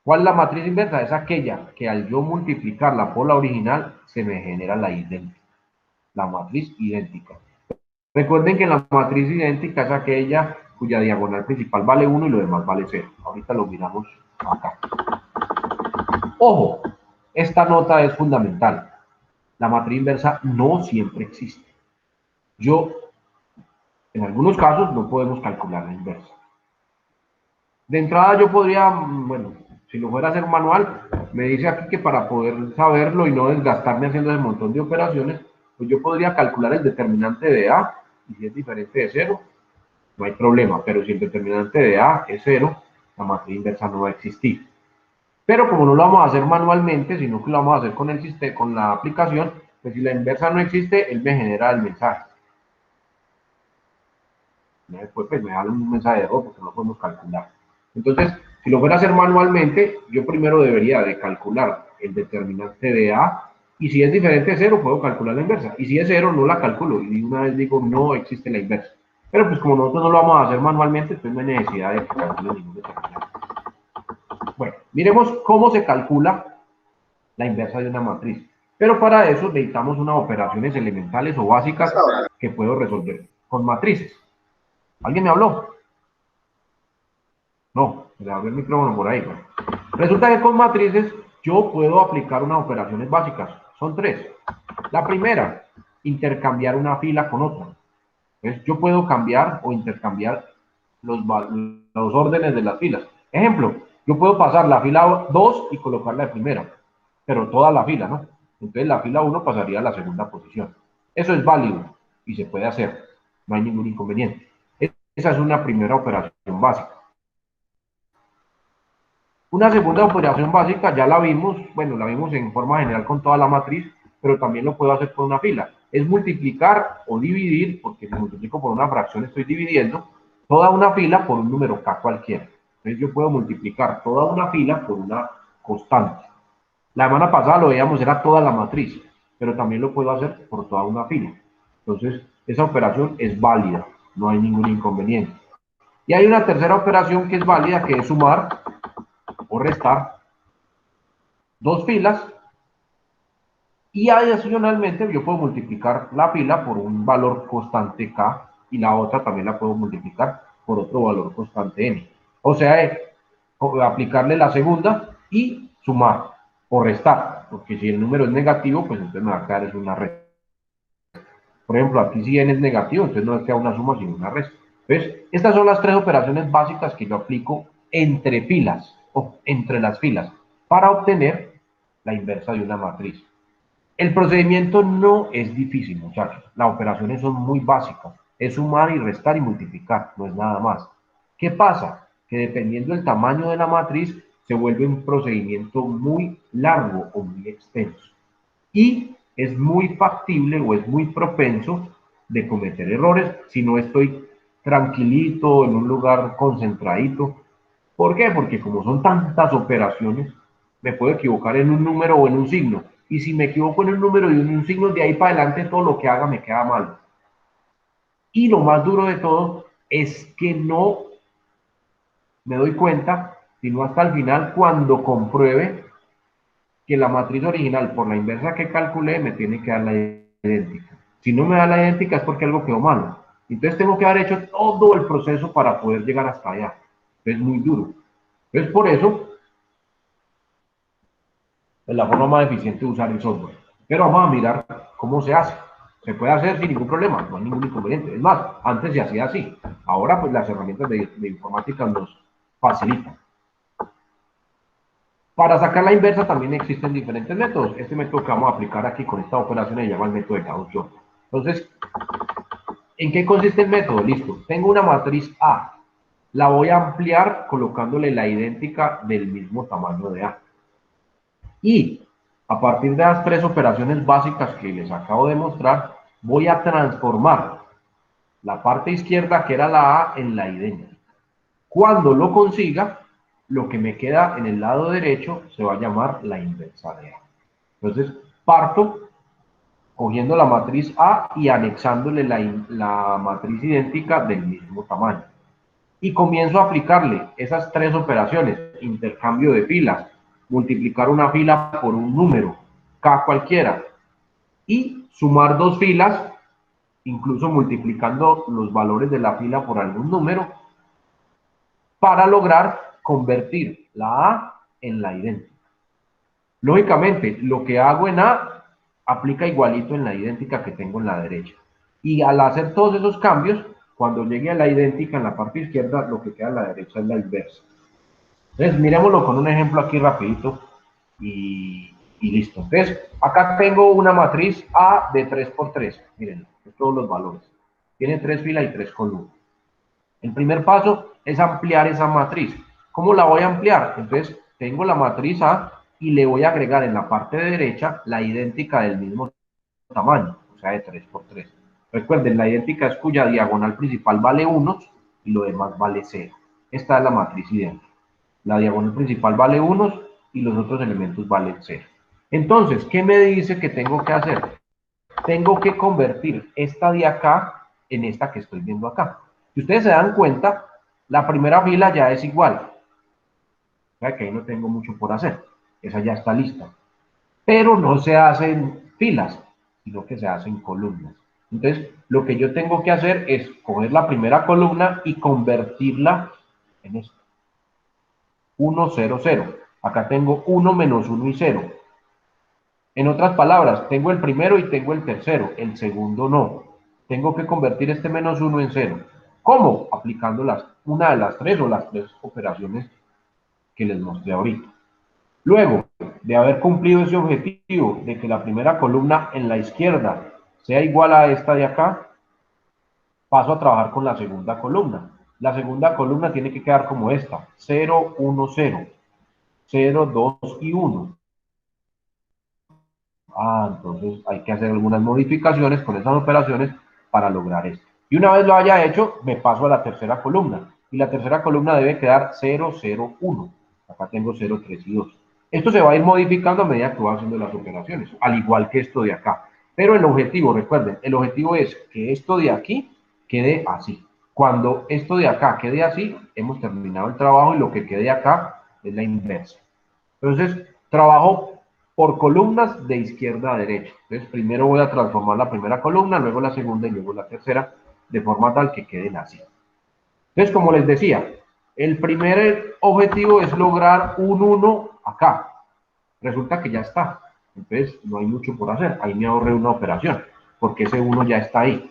¿Cuál es la matriz inversa? Es aquella que al yo multiplicarla por la original, se me genera la idéntica. La matriz idéntica. Recuerden que la matriz idéntica es aquella cuya diagonal principal vale 1 y lo demás vale 0. Ahorita lo miramos acá. Ojo, esta nota es fundamental. La matriz inversa no siempre existe. En algunos casos, no podemos calcular la inversa. De entrada yo podría, bueno, si lo fuera a hacer manual, me dice aquí que para poder saberlo y no desgastarme haciendo ese montón de operaciones, pues yo podría calcular el determinante de A, y si es diferente de 0, no hay problema, pero si el determinante de A es 0, la matriz inversa no va a existir. Pero como no lo vamos a hacer manualmente, sino que lo vamos a hacer con el sistema, con la aplicación, pues si la inversa no existe, él me genera el mensaje. Después pues me da un mensaje de error porque no podemos calcular. Entonces, si lo fuera a hacer manualmente, yo primero debería de calcular el determinante de A, y si es diferente de 0, puedo calcular la inversa. Y si es 0, no la calculo, y una vez digo, no existe la inversa. Pero pues como nosotros no lo vamos a hacer manualmente, entonces no hay necesidad de que calcule ningún determinante. Bueno, miremos cómo se calcula la inversa de una matriz. Pero para eso necesitamos unas operaciones elementales o básicas que puedo resolver con matrices. ¿Alguien me habló? No, se le abrió el micrófono por ahí. ¿No? Resulta que con matrices yo puedo aplicar unas operaciones básicas. Son 3. La primera, intercambiar una fila con otra. Entonces, yo puedo cambiar o intercambiar los órdenes de las filas. Ejemplo, yo puedo pasar la fila 2 y colocarla de primera, pero toda la fila, ¿no? Entonces la fila 1 pasaría a la segunda posición. Eso es válido y se puede hacer. No hay ningún inconveniente. Esa es una primera operación básica. Una segunda operación básica ya la vimos, bueno, la vimos en forma general con toda la matriz, pero también lo puedo hacer por una fila. Es multiplicar o dividir, porque si multiplico por una fracción estoy dividiendo, toda una fila por un número k cualquiera. Entonces yo puedo multiplicar toda una fila por una constante. La semana pasada lo veíamos, era toda la matriz, pero también lo puedo hacer por toda una fila. Entonces, esa operación es válida, no hay ningún inconveniente. Y hay una tercera operación que es válida, que es sumar o restar dos filas, y adicionalmente yo puedo multiplicar la fila por un valor constante k, y la otra también la puedo multiplicar por otro valor constante n. O sea, aplicarle la segunda y sumar o restar, porque si el número es negativo, pues entonces me va a quedar es una resta. Por ejemplo, aquí si n es negativo, entonces no me queda una suma sino una resta. Entonces, estas son las tres operaciones básicas que yo aplico entre filas o entre las filas para obtener la inversa de una matriz. El procedimiento no es difícil, muchachos. Las operaciones son muy básicas. Es sumar y restar y multiplicar, no es nada más. ¿Qué pasa? Que dependiendo del tamaño de la matriz, se vuelve un procedimiento muy largo o muy extenso. Y es muy factible o es muy propenso de cometer errores si no estoy tranquilito, en un lugar concentradito. ¿Por qué? Porque como son tantas operaciones, me puedo equivocar en un número o en un signo. Y si me equivoco en un número y en un signo, de ahí para adelante todo lo que haga me queda mal. Y lo más duro de todo es que no me doy cuenta, sino hasta el final, cuando compruebe que la matriz original por la inversa que calculé me tiene que dar la idéntica. Si no me da la idéntica es porque algo quedó malo. Entonces tengo que haber hecho todo el proceso para poder llegar hasta allá. Es muy duro. Entonces por eso es la forma más eficiente de usar el software. Pero vamos a mirar cómo se hace. Se puede hacer sin ningún problema, no hay ningún inconveniente. Es más, antes se hacía así. Ahora pues las herramientas de informática nos facilitan. Para sacar la inversa también existen diferentes métodos. Este método que vamos a aplicar aquí con esta operación se llama el método de Gauss-Jordan. Entonces, ¿en qué consiste el método? Listo. Tengo una matriz A. La voy a ampliar colocándole la idéntica del mismo tamaño de A. Y a partir de las tres operaciones básicas que les acabo de mostrar, voy a transformar la parte izquierda, que era la A, en la idéntica. Cuando lo consiga, lo que me queda en el lado derecho se va a llamar la inversa de A. Entonces, parto cogiendo la matriz A y anexándole la matriz idéntica del mismo tamaño. Y comienzo a aplicarle esas tres operaciones: intercambio de filas, multiplicar una fila por un número, k cualquiera, y sumar dos filas, incluso multiplicando los valores de la fila por algún número, para lograr convertir la A en la idéntica. Lógicamente, lo que hago en A aplica igualito en la idéntica que tengo en la derecha. Y al hacer todos esos cambios, cuando llegue a la idéntica en la parte izquierda, lo que queda en la derecha es la inversa. Entonces, miremoslo con un ejemplo aquí rapidito y listo. Entonces, acá tengo una matriz A de 3 por 3. Miren, todos los valores. Tiene 3 filas y 3 columnas. El primer paso es ampliar esa matriz. ¿Cómo la voy a ampliar? Entonces, tengo la matriz A y le voy a agregar en la parte derecha la idéntica del mismo tamaño, o sea, de 3 por 3. Recuerden, la idéntica es cuya diagonal principal vale 1 y lo demás vale 0. Esta es la matriz idéntica. La diagonal principal vale 1 y los otros elementos valen 0. Entonces, ¿qué me dice que tengo que hacer? Tengo que convertir esta de acá en esta que estoy viendo acá. Si ustedes se dan cuenta, la primera fila ya es igual. O sea que ahí no tengo mucho por hacer. Esa ya está lista. Pero no se hacen filas, sino que se hacen columnas. Entonces, lo que yo tengo que hacer es coger la primera columna y convertirla en esto. 1, 0, 0. Acá tengo 1 menos 1 y 0. En otras palabras, tengo el primero y tengo el tercero, el segundo no. Tengo que convertir este menos 1 en 0. ¿Cómo? Aplicando una de las tres o las tres operaciones que les mostré ahorita. Luego de haber cumplido ese objetivo de que la primera columna en la izquierda sea igual a esta de acá, paso a trabajar con la segunda columna. La segunda columna tiene que quedar como esta: 0, 1, 0, 0, 2 y 1. Entonces hay que hacer algunas modificaciones con esas operaciones para lograr esto. Y una vez lo haya hecho, me paso a la tercera columna. Y la tercera columna debe quedar 0, 0, 1. Acá tengo 0, 3 y 2. Esto se va a ir modificando a medida que voy haciendo las operaciones, al igual que esto de acá. Pero el objetivo, recuerden, el objetivo es que esto de aquí quede así. Cuando esto de acá quede así, hemos terminado el trabajo y lo que quede acá es la inversa. Entonces, trabajo por columnas de izquierda a derecha. Entonces, primero voy a transformar la primera columna, luego la segunda y luego la tercera, de forma tal que queden así. Entonces, como les decía, el primer objetivo es lograr un 1 acá. Resulta que ya está. Entonces, no hay mucho por hacer. Ahí me ahorré una operación, porque ese 1 ya está ahí.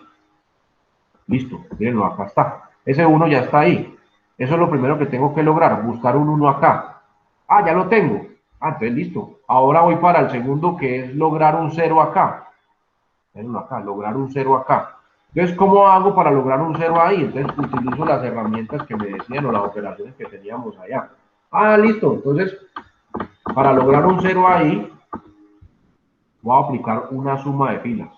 Listo, mírenlo, acá está. Ese 1 ya está ahí. Eso es lo primero que tengo que lograr, buscar un 1 acá. Ah, ya lo tengo. Ah, entonces listo. Ahora voy para el segundo, que es lograr un 0 acá. Mírenlo acá, lograr un 0 acá. Entonces, ¿cómo hago para lograr un 0 ahí? Entonces, utilizo las herramientas que me decían o las operaciones que teníamos allá. Ah, listo. Entonces, para lograr un 0 ahí, voy a aplicar una suma de filas.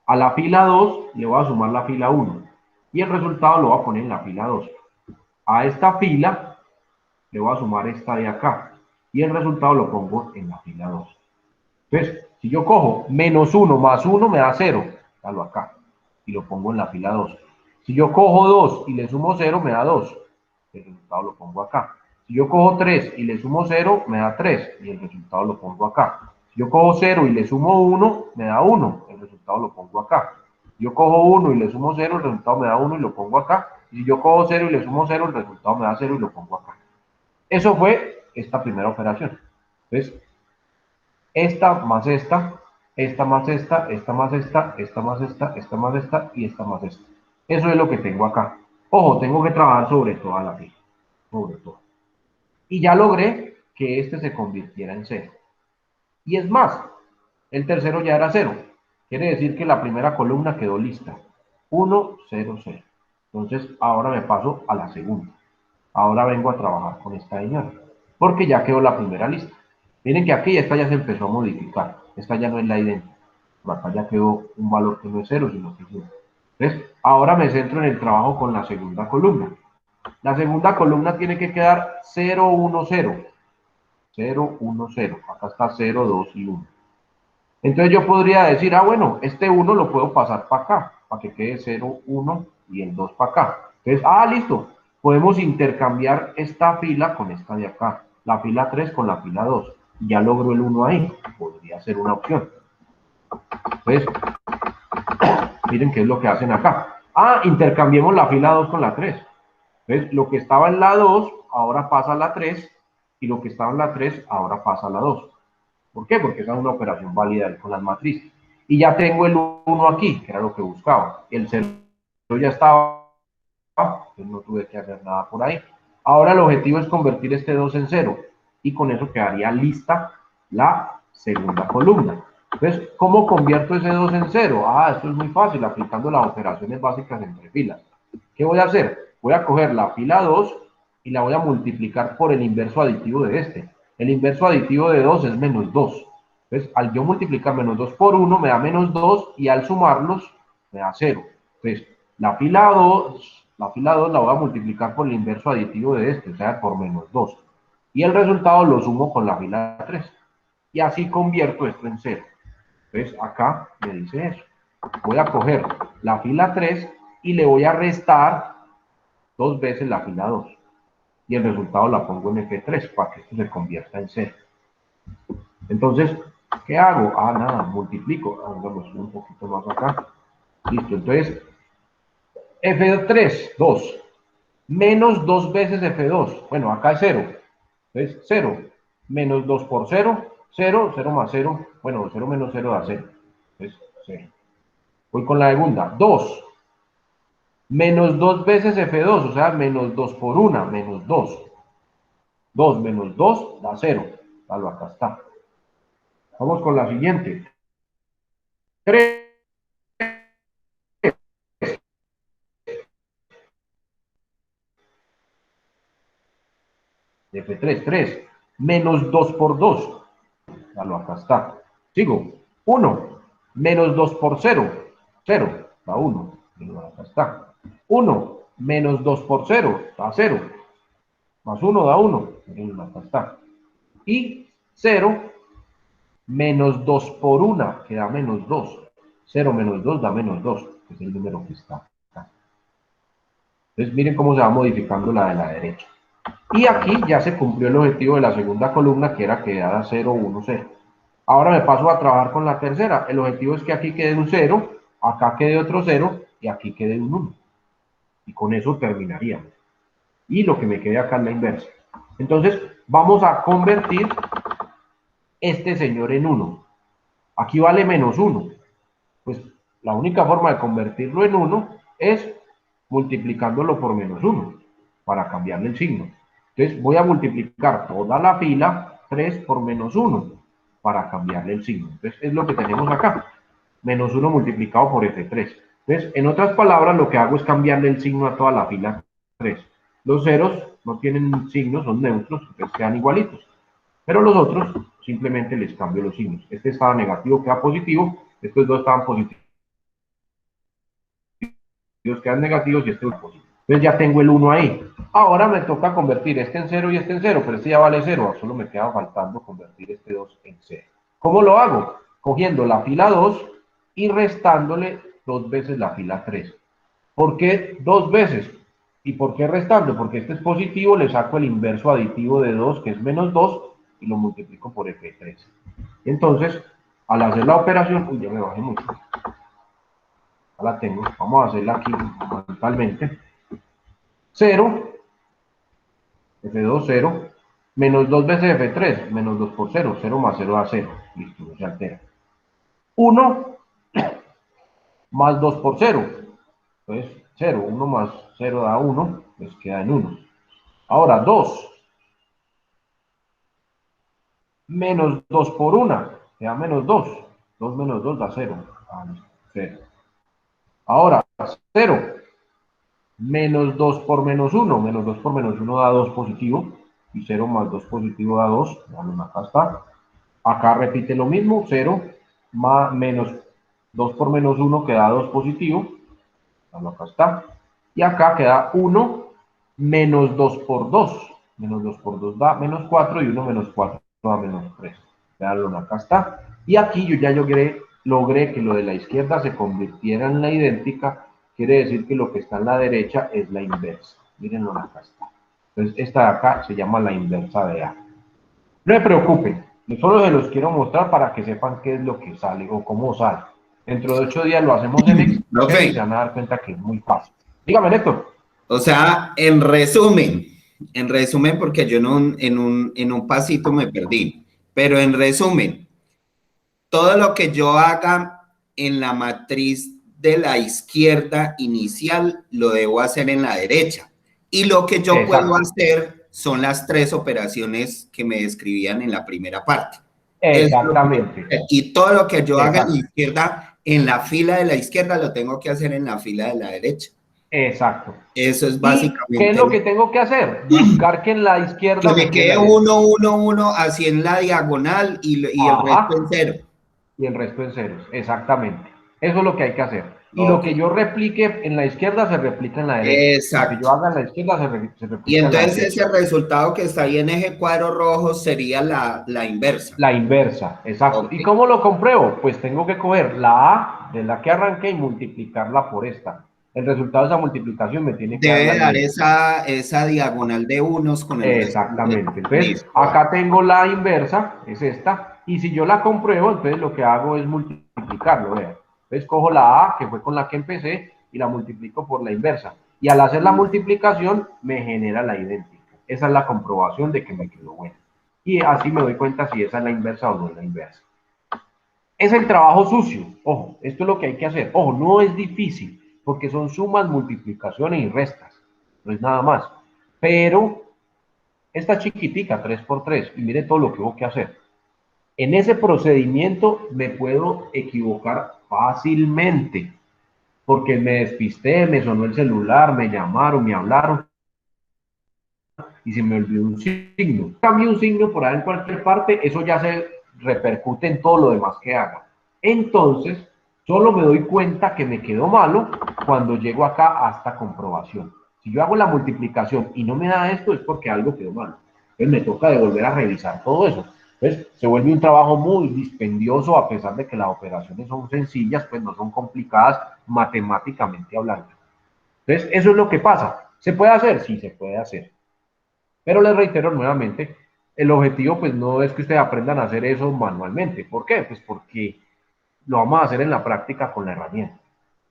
A la fila 2 le voy a sumar la fila 1 y el resultado lo voy a poner en la fila 2. A esta fila le voy a sumar esta de acá y el resultado lo pongo en la fila 2. Entonces, si yo cojo menos 1 más 1 me da 0, dalo acá y lo pongo en la fila 2. Si yo cojo 2 y le sumo 0 me da 2, el resultado lo pongo acá. Si yo cojo 3 y le sumo 0 me da 3 y el resultado lo pongo acá. Si yo cojo 0 y le sumo 1 me da 1, el resultado lo pongo acá. Si yo cojo 1 y le sumo 0 el resultado me da 1 y lo pongo acá. Y si yo cojo 0 y le sumo 0 el resultado me da 0 y lo pongo acá. Eso fue esta primera operación. Entonces, esta más esta, esta más esta, esta más esta, esta más esta, esta más esta y esta más esta. Eso es lo que tengo acá. Ojo, tengo que trabajar sobre toda la fila. Sobre todo. Y ya logré que este se convirtiera en 0. Y es más, el tercero ya era 0. Quiere decir que la primera columna quedó lista. 1, 0, 0. Entonces, ahora me paso a la segunda. Ahora vengo a trabajar con esta señora, porque ya quedó la primera lista. Miren que aquí esta ya se empezó a modificar. Esta ya no es la idéntica. Acá ya quedó un valor que no es 0, sino que es 1. Entonces, ahora me centro en el trabajo con la segunda columna. La segunda columna tiene que quedar 0, 1, 0. 0, 1, 0. Acá está 0, 2 y 1. Entonces yo podría decir, ah, bueno, este 1 lo puedo pasar para acá, para que quede 0, 1 y el 2 para acá. Entonces, ah, listo. Podemos intercambiar esta fila con esta de acá. La fila 3 con la fila 2. Y ya logro el 1 ahí. Podría ser una opción. Entonces, miren qué es lo que hacen acá. Ah, intercambiemos la fila 2 con la 3. Entonces, lo que estaba en la 2, ahora pasa a la 3. Y lo que estaba en la 3, ahora pasa a la 2. ¿Por qué? Porque esa es una operación válida con las matrices. Y ya tengo el 1 aquí, que era lo que buscaba. El 0 ya estaba, entonces no tuve que hacer nada por ahí. Ahora el objetivo es convertir este 2 en 0. Y con eso quedaría lista la segunda columna. Entonces, ¿cómo convierto ese 2 en 0? Ah, esto es muy fácil, aplicando las operaciones básicas entre filas. ¿Qué voy a hacer? Voy a coger la fila 2 y la voy a multiplicar por el inverso aditivo de este. El inverso aditivo de 2 es menos 2. Entonces, al yo multiplicar menos 2 por 1, me da menos 2 y al sumarlos, me da 0. Entonces, la fila 2 la voy a multiplicar por el inverso aditivo de este, o sea, por menos 2. Y el resultado lo sumo con la fila 3. Y así convierto esto en 0. Entonces, acá me dice eso. Voy a coger la fila 3 y le voy a restar 2 veces la fila 2. Y el resultado la pongo en F3 para que esto se convierta en 0. Entonces, ¿qué hago? Ah, nada, multiplico. Vamos un poquito más acá. Listo, entonces, F3, 2. Menos 2 veces F2. Bueno, acá es 0. Entonces, 0. Menos 2 por 0. 0, 0 más 0. Bueno, 0 menos 0 da 0. Entonces, 0. Voy con la segunda. 2. Menos 2 veces F2, o sea, menos 2 por 1, menos 2. 2 menos 2 da 0. Vale, acá está. Vamos con la siguiente. 3. F3, 3. Menos 2 por 2. Vale, acá está. Sigo. 1. Menos 2 por 0. 0. Da 1. Acá está. 1. Menos 2 por 0. Da 0. Más 1 da 1. Acá está. Y 0 menos 2 por 1, que da menos 2. 0 menos 2 da menos 2, que es el número que está acá. Entonces miren cómo se va modificando la de la derecha. Y aquí ya se cumplió el objetivo de la segunda columna, que era que quedara 0, 1, 0. Ahora me paso a trabajar con la tercera. El objetivo es que aquí quede un 0, acá quede otro 0 y aquí quede un 1. Y con eso terminaríamos. Y lo que me quede acá es la inversa. Entonces vamos a convertir este señor en 1. Aquí vale menos 1. Pues la única forma de convertirlo en 1 es multiplicándolo por menos 1 para cambiarle el signo. Entonces voy a multiplicar toda la fila 3 por menos 1 para cambiarle el signo. Entonces es lo que tenemos acá. Menos 1 multiplicado por F3. Entonces, en otras palabras, lo que hago es cambiarle el signo a toda la fila 3. Los ceros no tienen signos, son neutros, entonces quedan igualitos. Pero los otros simplemente les cambio los signos. Este estaba negativo, queda positivo. Estos dos estaban positivos, quedan negativos y este es positivo. Entonces ya tengo el 1 ahí. Ahora me toca convertir este en 0 y este en 0, pero este ya vale 0. Solo me queda faltando convertir este 2 en 0. ¿Cómo lo hago? Cogiendo la fila 2 y restándole 2 veces la fila 3. ¿Por qué 2 veces? ¿Y por qué restando? Porque este es positivo, le saco el inverso aditivo de 2, que es menos 2, y lo multiplico por F3. Entonces, al hacer la operación, uy, ya me bajé mucho. Ya la tengo. Vamos a hacerla aquí mentalmente. 0, F2, 0, menos 2 veces F3, menos 2 por 0, 0 más 0 da 0. Listo, no se altera. 1 más 2 por 0. Entonces, 0, 1 más 0 da 1, pues queda en 1. Ahora, 2 menos 2 por 1, queda menos 2. 2 menos 2 da 0. 0. Ahora, 0 menos 2 por menos 1. Menos 2 por menos 1 da 2 positivo. Y 0 más 2 positivo da 2. Acá está. Acá repite lo mismo. 0 más menos 2 por menos 1 que da 2 positivo. Acá está. Y acá queda 1 menos 2 por 2. Menos 2 por 2 da menos 4 y 1 menos 4 da menos 3. Veanlo, acá está. Y aquí yo ya logré que lo de la izquierda se convirtiera en la idéntica. Quiere decir que lo que está en la derecha es la inversa. Mírenlo, acá está. Entonces esta de acá se llama la inversa de A. No se preocupen, yo solo se los quiero mostrar para que sepan qué es lo que sale o cómo sale. Dentro de 8 días lo hacemos en Excel y se van a dar cuenta que es muy fácil. Dígame, Néstor. O sea, en resumen, porque yo en un pasito me perdí, pero en resumen, todo lo que yo haga en la matriz de la izquierda inicial lo debo hacer en la derecha. Y lo que yo puedo hacer son las 3 operaciones que me describían en la primera parte. Exactamente. Y todo lo que yo haga en la izquierda, en la fila de la izquierda, lo tengo que hacer en la fila de la derecha. Exacto. Eso es básicamente. ¿Y qué es lo que tengo que hacer? Buscar que en la izquierda que me quede 1, 1, 1, así en la diagonal y el resto en 0. Y el resto en ceros, exactamente. Eso es lo que hay que hacer. Y lo que yo replique en la izquierda se replica en la derecha. Exacto. Lo que yo haga en la izquierda se replica y en la derecha. Y entonces ese resultado que está ahí en eje cuadro rojo sería la inversa. La inversa, exacto. ¿Y cómo lo compruebo? Pues tengo que coger la A de la que arranqué y multiplicarla por esta. El resultado de esa multiplicación me tiene que dar esa diagonal de unos con el exactamente. Entonces, acá tengo la inversa, es esta, y si yo la compruebo, entonces lo que hago es multiplicarlo, vean. Entonces cojo la A, que fue con la que empecé, y la multiplico por la inversa. Y al hacer la multiplicación, me genera la idéntica. Esa es la comprobación de que me quedó buena. Y así me doy cuenta si esa es la inversa o no es la inversa. Es el trabajo sucio. Ojo, esto es lo que hay que hacer. Ojo, no es difícil, porque son sumas, multiplicaciones y restas. No es nada más. Pero esta chiquitica, 3 por 3, y mire todo lo que tengo que hacer. En ese procedimiento me puedo equivocar fácilmente, porque me despisté, me sonó el celular, me llamaron, me hablaron, y se me olvidó un signo. Cambio un signo por ahí en cualquier parte, eso ya se repercute en todo lo demás que haga. Entonces, solo me doy cuenta que me quedó malo cuando llego acá a esta comprobación. Si yo hago la multiplicación y no me da esto, es porque algo quedó malo. Entonces me toca de volver a revisar todo eso. Entonces se vuelve un trabajo muy dispendioso, a pesar de que las operaciones son sencillas, pues no son complicadas matemáticamente hablando. Entonces, eso es lo que pasa. ¿Se puede hacer? Sí, se puede hacer. Pero les reitero nuevamente, el objetivo pues no es que ustedes aprendan a hacer eso manualmente. ¿Por qué? Pues porque lo vamos a hacer en la práctica con la herramienta.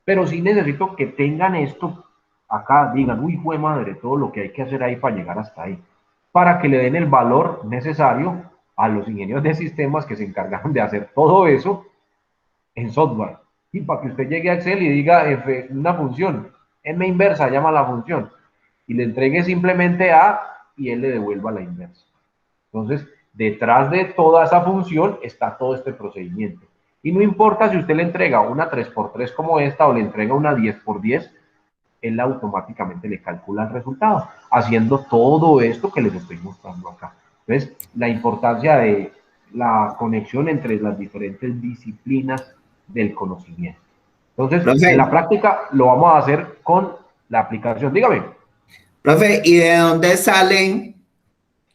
Pero sí necesito que tengan esto acá, digan, uy, fue madre, todo lo que hay que hacer ahí para llegar hasta ahí. Para que le den el valor necesario a los ingenieros de sistemas que se encargaron de hacer todo eso en software. Y para que usted llegue a Excel y diga una función, M inversa llama la función, y le entregue simplemente A y él le devuelva la inversa. Entonces, detrás de toda esa función está todo este procedimiento. Y no importa si usted le entrega una 3x3 como esta o le entrega una 10x10, él automáticamente le calcula el resultado, haciendo todo esto que les estoy mostrando acá. Entonces, la importancia de la conexión entre las diferentes disciplinas del conocimiento. Entonces, en Profe, la práctica lo vamos a hacer con la aplicación. Dígame. profe, ¿y de dónde salen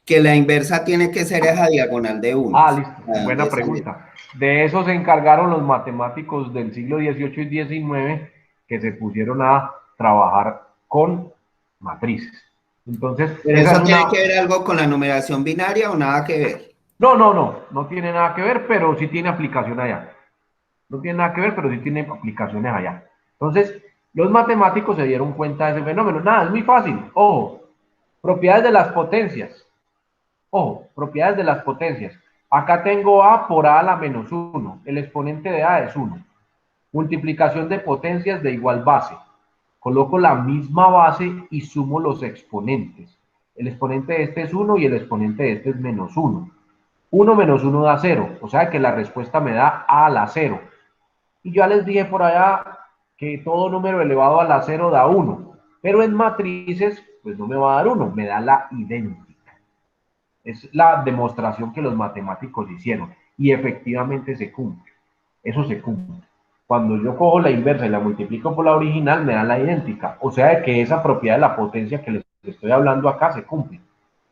que la inversa tiene que ser esa diagonal de Ah, unos? listo. ¿De dónde Buena sale? pregunta. De eso se encargaron los matemáticos del siglo XVIII y XIX que se pusieron a trabajar con matrices. Entonces, ¿Pero esa es eso tiene una... que ver algo con la numeración binaria o nada que ver? No tiene nada que ver, pero sí tiene aplicación allá. No tiene nada que ver, pero sí tiene aplicaciones allá. Entonces, los matemáticos se dieron cuenta de ese fenómeno. Nada, es muy fácil. Ojo, propiedades de las potencias. Ojo, propiedades de las potencias. Acá tengo A por A a la menos 1. El exponente de A es 1. Multiplicación de potencias de igual base. Coloco la misma base y sumo los exponentes. El exponente de este es 1 y el exponente de este es menos 1. 1 menos 1 da 0. O sea que la respuesta me da A a la 0. Y ya les dije por allá que todo número elevado a la 0 da 1. Pero en matrices, pues no me va a dar 1, me da la idéntica. Es la demostración que los matemáticos hicieron y efectivamente se cumple. Eso se cumple. Cuando yo cojo la inversa y la multiplico por la original, me da la idéntica. O sea que esa propiedad de la potencia que les estoy hablando acá se cumple.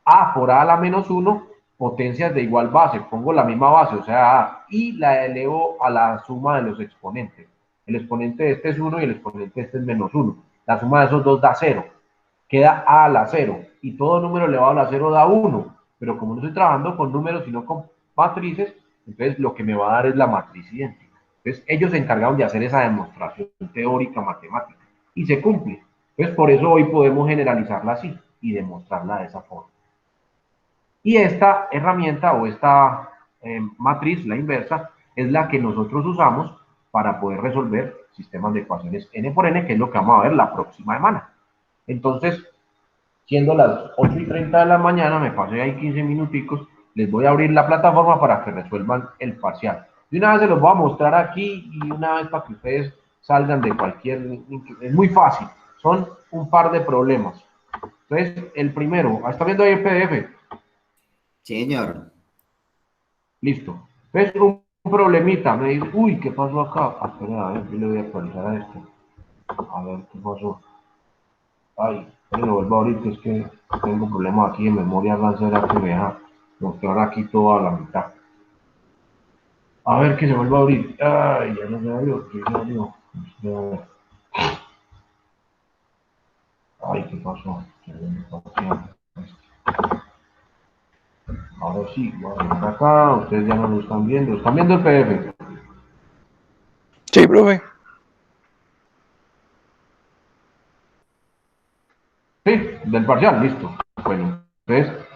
A por A a la menos 1, potencias de igual base. Pongo la misma base, o sea, A, y la elevo a la suma de los exponentes. El exponente de este es 1 y el exponente de este es menos 1. La suma de esos dos da 0. Queda A a la 0. Y todo número elevado a la 0 da 1. Pero como no estoy trabajando con números, sino con matrices, entonces lo que me va a dar es la matriz idéntica. Entonces ellos se encargaron de hacer esa demostración teórica matemática. Y se cumple. Entonces por eso hoy podemos generalizarla así y demostrarla de esa forma. Y esta herramienta o esta matriz, la inversa, es la que nosotros usamos para poder resolver sistemas de ecuaciones n por n, que es lo que vamos a ver la próxima semana. Entonces, siendo las 8:30 de la mañana, me pasé ahí 15 minuticos, les voy a abrir la plataforma para que resuelvan el parcial. De una vez se los voy a mostrar aquí y una vez para que ustedes salgan de cualquier... Es muy fácil, son un par de problemas. Entonces, el primero, ¿está viendo ahí el PDF? Sí, señor. Listo. Entonces, un problemita, me dice, uy, ¿qué pasó acá? Ah, espera, a ver, yo le voy a actualizar a esto. A ver, ¿qué pasó? Ay, lo vuelvo a abrir, que es que tengo problemas aquí de memoria ransera que me deja mostrar aquí toda la mitad. A ver, que se vuelva a abrir. Ay, ya no se abrió, que se abrió. Ay, ¿qué pasó? Ahora sí, voy a ver acá, ustedes ya no lo están viendo. ¿Están viendo el PDF? Sí, profe. Sí, del parcial, listo. Bueno, entonces,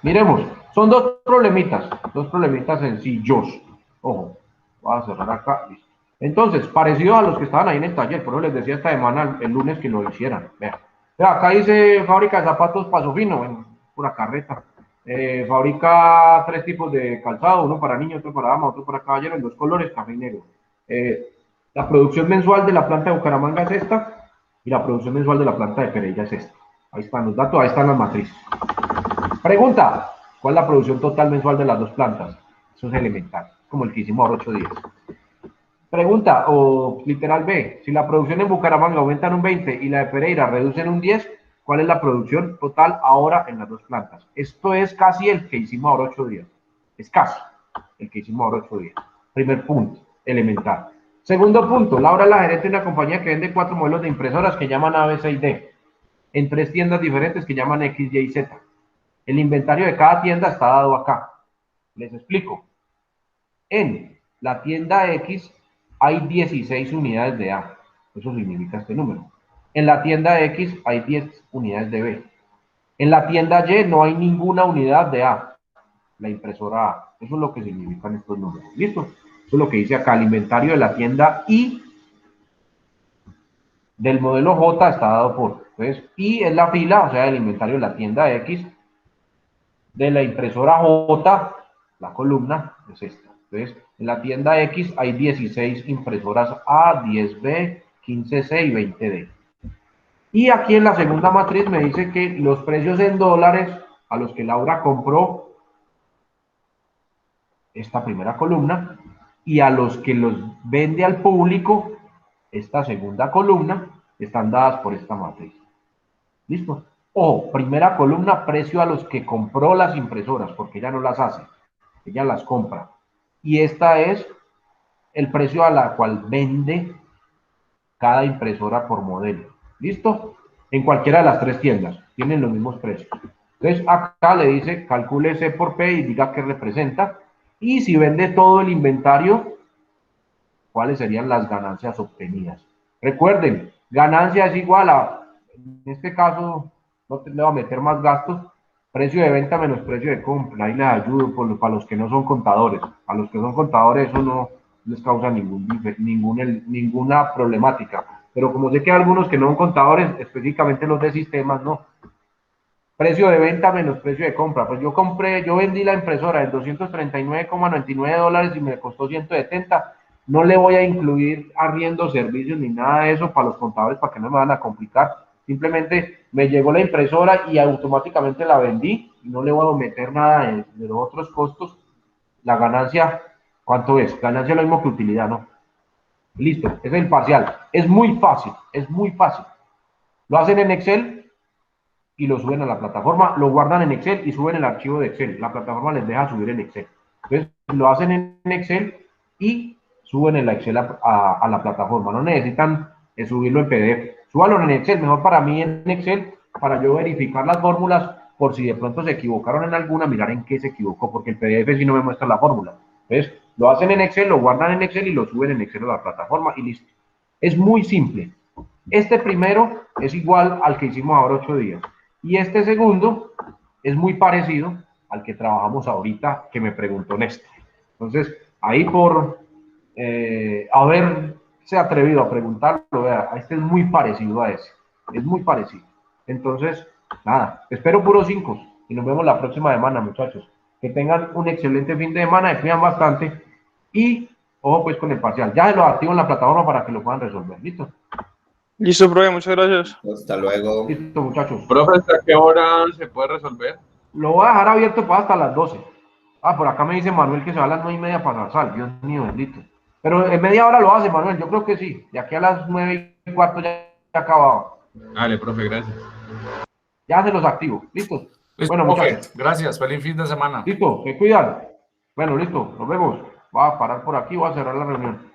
miremos, son dos problemitas sencillos. Ojo, voy a cerrar acá, listo. Entonces, parecido a los que estaban ahí en el taller, por eso les decía esta semana, el lunes que lo hicieran. Vean. Acá dice fábrica de zapatos Paso Fino, en pura carreta. Fabrica 3 tipos de calzado, uno para niño, otro para dama, otro para caballero, en 2 colores, café y negro. La producción mensual de la planta de Bucaramanga es esta, y la producción mensual de la planta de Pereira es esta. Ahí están los datos, ahí están las matrices. Pregunta, ¿cuál es la producción total mensual de las dos plantas? Eso es elemental, como el que hicimos ahora 8 días. Pregunta, o literal B, si la producción en Bucaramanga aumenta en un 20 y la de Pereira reduce en un 10, ¿cuál es la producción total ahora en las dos plantas? Esto es casi el que hicimos ahora 8 días. Es casi el que hicimos ahora 8 días. Primer punto, elemental. Segundo punto, Laura es la gerente de una compañía que vende 4 modelos de impresoras que llaman A, B, C y D, en 3 tiendas diferentes que llaman X, Y y Z. El inventario de cada tienda está dado acá. Les explico. En la tienda X hay 16 unidades de A. Eso significa este número. En la tienda X hay 10 unidades de B. En la tienda Y no hay ninguna unidad de A, la impresora A. Eso es lo que significan estos números. ¿Listo? Eso es lo que dice acá. El inventario de la tienda Y del modelo J está dado por. Entonces, Y es la fila, o sea, el inventario de la tienda X. De la impresora J, la columna es esta. Entonces, en la tienda X hay 16 impresoras A, 10B, 15C y 20D. Y aquí en la segunda matriz me dice que los precios en dólares a los que Laura compró esta primera columna y a los que los vende al público, esta segunda columna, están dadas por esta matriz. ¿Listo? O primera columna, precio a los que compró las impresoras, porque ella no las hace, ella las compra. Y esta es el precio a la cual vende cada impresora por modelo. ¿Listo? En cualquiera de las 3 tiendas tienen los mismos precios. Entonces acá le dice calcule C por P y diga qué representa. Y si vende todo el inventario, ¿cuáles serían las ganancias obtenidas? Recuerden, ganancia es igual a, en este caso, no le voy a meter más gastos, precio de venta menos precio de compra. Ahí les ayudo para los que no son contadores. A los que son contadores eso no les causa ninguna problemática. Pero como sé que hay algunos que no son contadores, específicamente los de sistemas, no. Precio de venta menos precio de compra. Pues yo vendí la impresora en $239,99 y me costó 170. No le voy a incluir arriendo, servicios ni nada de eso para los contadores para que no me van a complicar. Simplemente me llegó la impresora y automáticamente la vendí y no le voy a meter nada de los otros costos. La ganancia, ¿cuánto es? Ganancia es lo mismo que utilidad, ¿no? Listo, ese es el parcial. Es muy fácil, es muy fácil. Lo hacen en Excel y lo suben a la plataforma, lo guardan en Excel y suben el archivo de Excel. La plataforma les deja subir en Excel. Entonces, lo hacen en Excel y suben el Excel a la plataforma. No necesitan subirlo en PDF. Súbanlo en Excel, mejor para mí en Excel, para yo verificar las fórmulas, por si de pronto se equivocaron en alguna, mirar en qué se equivocó, porque el PDF sí no me muestra la fórmula. Entonces, lo hacen en Excel, lo guardan en Excel y lo suben en Excel a la plataforma y listo. Es muy simple. Este primero es igual al que hicimos ahora 8 días. Y este segundo es muy parecido al que trabajamos ahorita, que me preguntó Néstor. Entonces, ahí por haberse atrevido a preguntarlo, vea, este es muy parecido a ese. Es muy parecido. Entonces, nada, espero puros 5 y nos vemos la próxima semana, muchachos. Que tengan un excelente fin de semana, que cuidan bastante y ojo pues con el parcial. Ya se lo activo en la plataforma para que lo puedan resolver. ¿Listo? Listo, profe, muchas gracias. Hasta luego. Listo, muchachos. Profe, ¿hasta qué hora se puede resolver? Lo voy a dejar abierto para hasta las 12. Ah, por acá me dice Manuel que se va a las 9:30 para sal. Dios mío, bendito. Pero en media hora lo hace, Manuel. Yo creo que sí. De aquí a las 9:15 ya acabado. Dale, profe, gracias. Ya se los activo. ¿Listo? Listo, Bueno, profe, muchachos. gracias, feliz fin de semana. Listo, se cuidan. Bueno, listo. Nos vemos. Voy a parar por aquí. Voy a cerrar la reunión.